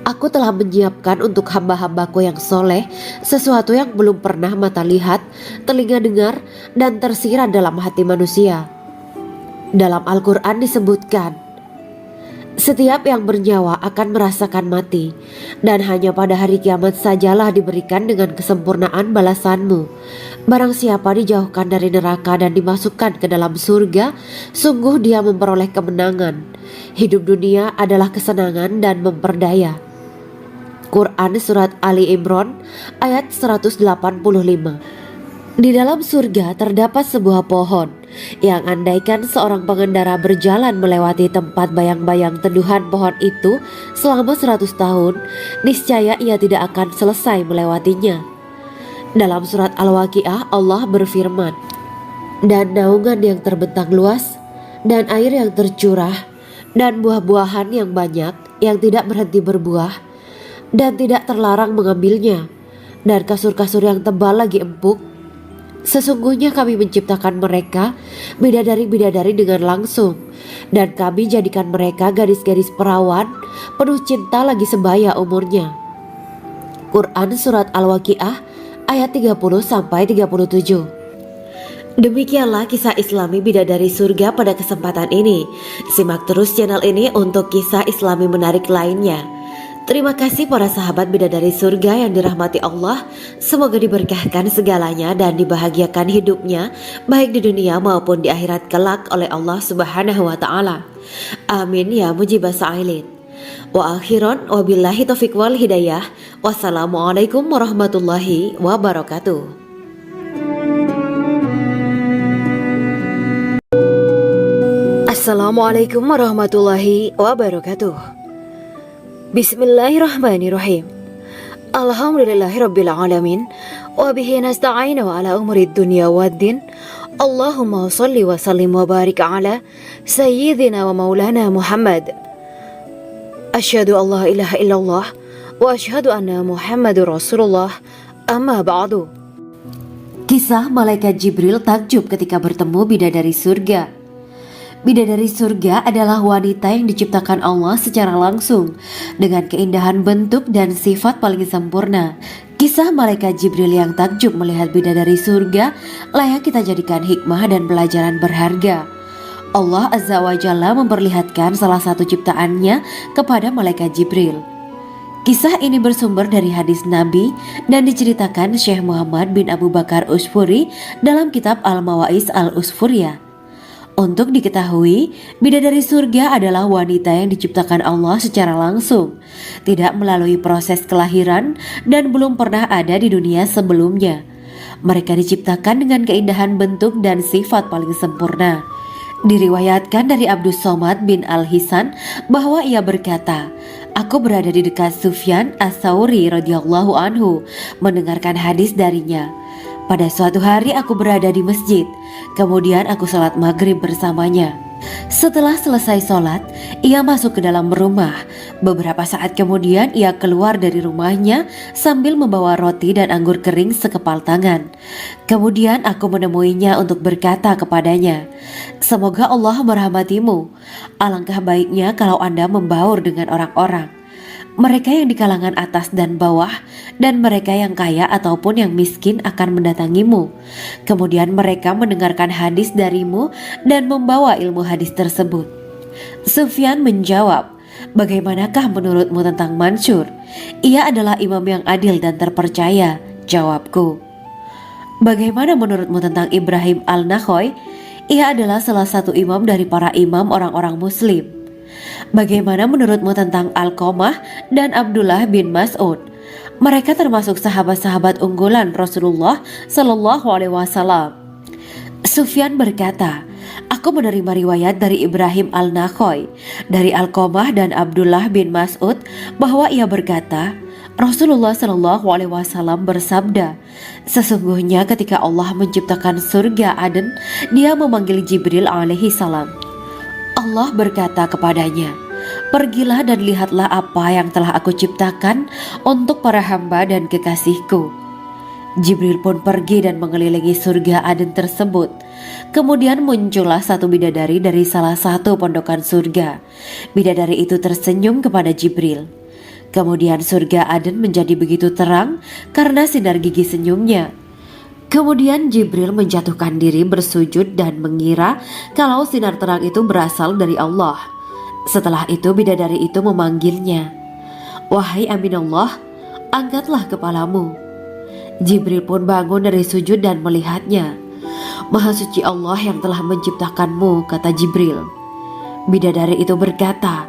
aku telah menyiapkan untuk hamba-hambaku yang soleh sesuatu yang belum pernah mata lihat, telinga dengar, dan tersirat dalam hati manusia. Dalam Al-Quran disebutkan, setiap yang bernyawa akan merasakan mati, dan hanya pada hari kiamat sajalah diberikan dengan kesempurnaan balasanmu. Barang siapa dijauhkan dari neraka dan dimasukkan ke dalam surga, sungguh dia memperoleh kemenangan. Hidup dunia adalah kesenangan dan memperdaya. Quran Surat Ali Imran ayat 185. Di dalam surga terdapat sebuah pohon yang andaikan seorang pengendara berjalan melewati tempat bayang-bayang teduhan pohon itu selama 100 tahun, niscaya ia tidak akan selesai melewatinya. Dalam surat Al-Waqiah Allah berfirman, dan naungan yang terbentang luas, dan air yang tercurah, dan buah-buahan yang banyak yang tidak berhenti berbuah, dan tidak terlarang mengambilnya, dan kasur-kasur yang tebal lagi empuk. Sesungguhnya kami menciptakan mereka bidadari-bidadari dengan langsung, dan kami jadikan mereka gadis-gadis perawan penuh cinta lagi sebaya umurnya. Quran Surat Al-Waqiah ayat 30-37. Demikianlah kisah Islami bidadari surga pada kesempatan ini. Simak terus channel ini untuk kisah Islami menarik lainnya. Terima kasih para sahabat bidadari surga yang dirahmati Allah. Semoga diberkahkan segalanya dan dibahagiakan hidupnya, baik di dunia maupun di akhirat kelak oleh Allah Subhanahu wa Ta'ala. Amin ya mujibah sa'ilin. Wa akhiran wabillahi taufiq wal hidayah. Wassalamualaikum warahmatullahi wabarakatuh. Assalamualaikum warahmatullahi wabarakatuh. Bismillahirrahmanirrahim. Alhamdulillahirabbil alamin wa bihi nasta'inu ala umuri dunya waddin. Allahumma shalli wa sallim wa barik ala sayyidina wa maulana Muhammad. Asyhadu an la ilaha illallah wa asyhadu anna Muhammadur Rasulullah. Amma ba'du. Kisah malaikat Jibril takjub ketika bertemu bidadari surga. Bidadari surga adalah wanita yang diciptakan Allah secara langsung dengan keindahan bentuk dan sifat paling sempurna. Kisah malaikat Jibril yang takjub melihat bidadari surga layak kita jadikan hikmah dan pelajaran berharga. Allah Azza wa Jalla memperlihatkan salah satu ciptaannya kepada malaikat Jibril. Kisah ini bersumber dari hadis Nabi dan diceritakan Syekh Muhammad bin Abu Bakar Usfuri dalam kitab Al-Mawaiz Al-Usfuriyah. Untuk diketahui, bidadari surga adalah wanita yang diciptakan Allah secara langsung, tidak melalui proses kelahiran dan belum pernah ada di dunia sebelumnya. Mereka diciptakan dengan keindahan bentuk dan sifat paling sempurna. Diriwayatkan dari Abdus Somad bin Al-Hisan bahwa ia berkata, "Aku berada di dekat Sufyan As-Sauri radhiyallahu anhu mendengarkan hadis darinya. Pada suatu hari aku berada di masjid, kemudian aku sholat maghrib bersamanya. Setelah selesai sholat, ia masuk ke dalam rumah. Beberapa saat kemudian ia keluar dari rumahnya sambil membawa roti dan anggur kering sekepal tangan. Kemudian aku menemuinya untuk berkata kepadanya, 'Semoga Allah merahmatimu. Alangkah baiknya kalau Anda membaur dengan orang-orang. Mereka yang di kalangan atas dan bawah, dan mereka yang kaya ataupun yang miskin akan mendatangimu. Kemudian mereka mendengarkan hadis darimu dan membawa ilmu hadis tersebut.' Sufyan menjawab, 'Bagaimanakah menurutmu tentang Mansur? Ia adalah imam yang adil dan terpercaya.' Jawabku. 'Bagaimana menurutmu tentang Ibrahim Al-Nakhoy? Ia adalah salah satu imam dari para imam orang-orang muslim.' 'Bagaimana menurutmu tentang Alqamah dan Abdullah bin Mas'ud? Mereka termasuk sahabat-sahabat unggulan Rasulullah Shallallahu Alaihi Wasallam.' Sufyan berkata, 'Aku menerima riwayat dari Ibrahim Al-Nakhoy, dari Alqamah dan Abdullah bin Mas'ud bahwa ia berkata, Rasulullah Shallallahu Alaihi Wasallam bersabda, sesungguhnya ketika Allah menciptakan surga Aden, Dia memanggil Jibril alaihi salam. Allah berkata kepadanya, pergilah dan lihatlah apa yang telah aku ciptakan untuk para hamba dan kekasihku. Jibril pun pergi dan mengelilingi surga Aden tersebut. Kemudian muncullah satu bidadari dari salah satu pondokan surga. Bidadari itu tersenyum kepada Jibril. Kemudian surga Aden menjadi begitu terang karena sinar gigi senyumnya. Kemudian Jibril menjatuhkan diri bersujud dan mengira kalau sinar terang itu berasal dari Allah. Setelah itu bidadari itu memanggilnya, wahai Aminullah, angkatlah kepalamu. Jibril pun bangun dari sujud dan melihatnya. Maha suci Allah yang telah menciptakanmu, kata Jibril. Bidadari itu berkata,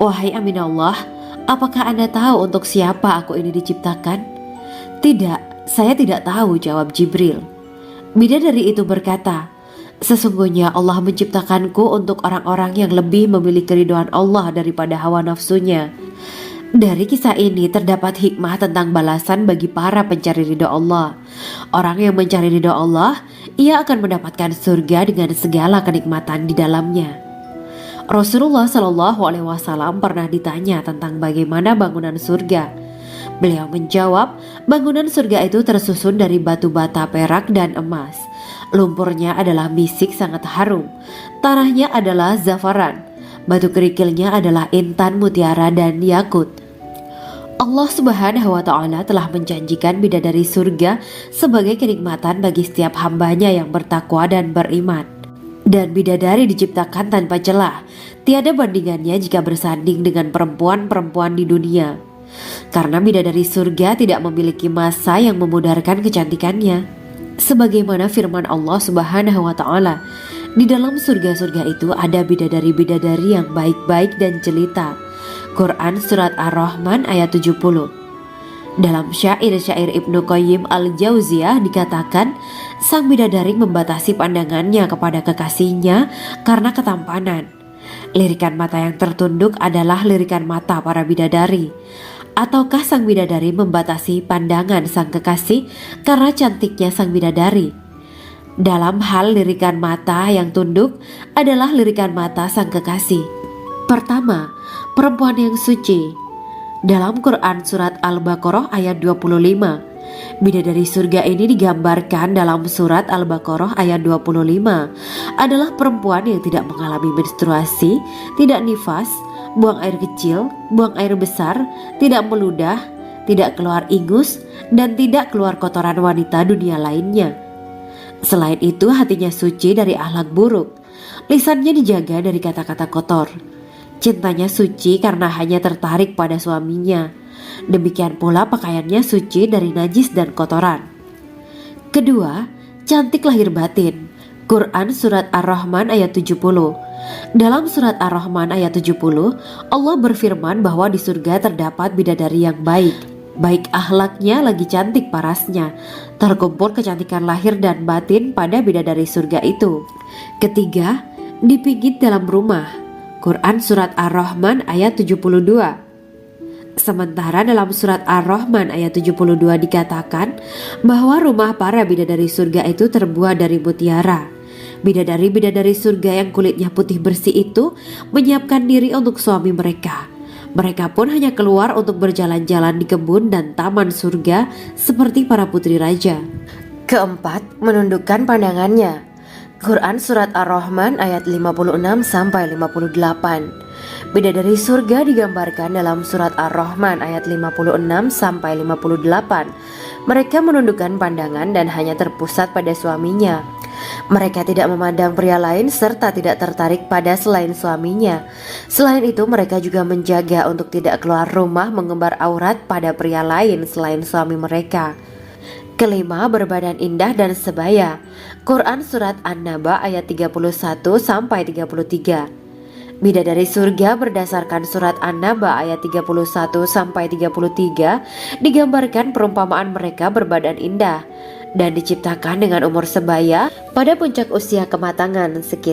wahai Aminullah, apakah Anda tahu untuk siapa aku ini diciptakan? Tidak. Saya tidak tahu, jawab Jibril. Bidadari itu berkata, sesungguhnya Allah menciptakanku untuk orang-orang yang lebih memilih keridhaan Allah daripada hawa nafsunya. Dari kisah ini terdapat hikmah tentang balasan bagi para pencari ridha Allah. Orang yang mencari ridha Allah, ia akan mendapatkan surga dengan segala kenikmatan di dalamnya. Rasulullah Shallallahu Alaihi Wasallam pernah ditanya tentang bagaimana bangunan surga. Beliau menjawab, bangunan surga itu tersusun dari batu bata, perak, dan emas. Lumpurnya adalah misik sangat harum. Tanahnya adalah zafaran. Batu kerikilnya adalah intan, mutiara, dan yakut. Allah Subhanahu wa Ta'ala telah menjanjikan bidadari surga sebagai kenikmatan bagi setiap hambanya yang bertakwa dan beriman. Dan bidadari diciptakan tanpa celah. Tiada bandingannya jika bersanding dengan perempuan-perempuan di dunia. Karena bidadari surga tidak memiliki masa yang memudarkan kecantikannya. Sebagaimana firman Allah Subhanahu wa Ta'ala, di dalam surga-surga itu ada bidadari-bidadari yang baik-baik dan jelita. Quran Surat Ar-Rahman ayat 70. Dalam syair-syair Ibnu Qayyim Al-Jauziyah dikatakan, sang bidadari membatasi pandangannya kepada kekasihnya karena ketampanan. Lirikan mata yang tertunduk adalah lirikan mata para bidadari. Ataukah sang bidadari membatasi pandangan sang kekasih karena cantiknya sang bidadari? Dalam hal lirikan mata yang tunduk adalah lirikan mata sang kekasih. Pertama, perempuan yang suci. Dalam Quran Surat Al-Baqarah ayat 25, bidadari surga ini digambarkan dalam Surat Al-Baqarah ayat 25 adalah perempuan yang tidak mengalami menstruasi, tidak nifas, buang air kecil, buang air besar, tidak meludah, tidak keluar ingus, dan tidak keluar kotoran wanita dunia lainnya. Selain itu, hatinya suci dari akhlak buruk, lisannya dijaga dari kata-kata kotor. Cintanya suci karena hanya tertarik pada suaminya. Demikian pula pakaiannya suci dari najis dan kotoran. Kedua, cantik lahir batin. Quran Surat Ar-Rahman ayat 70. Dalam Surat Ar-Rahman ayat 70, Allah berfirman bahwa di surga terdapat bidadari yang baik. Baik akhlaknya lagi cantik parasnya. Terkumpul kecantikan lahir dan batin pada bidadari surga itu. Ketiga, dipijit dalam rumah. Quran Surat Ar-Rahman ayat 72. Sementara dalam Surat Ar-Rahman ayat 72 dikatakan bahwa rumah para bidadari surga itu terbuat dari mutiara. Bidadari-bidadari surga yang kulitnya putih bersih itu menyiapkan diri untuk suami mereka. Mereka pun hanya keluar untuk berjalan-jalan di kebun dan taman surga seperti para putri raja. Keempat, menundukkan pandangannya. Quran Surat Ar-Rahman ayat 56-58. Bidadari surga digambarkan dalam Surat Ar-Rahman ayat 56-58. Mereka menundukkan pandangan dan hanya terpusat pada suaminya. Mereka tidak memandang pria lain serta tidak tertarik pada selain suaminya. Selain itu, mereka juga menjaga untuk tidak keluar rumah mengembar aurat pada pria lain selain suami mereka. Kelima, berbadan indah dan sebaya. Quran Surat An-Naba ayat 31-33. Bidadari surga berdasarkan Surat An-Naba ayat 31-33 digambarkan perumpamaan mereka berbadan indah dan diciptakan dengan umur sebaya pada puncak usia kematangan sekira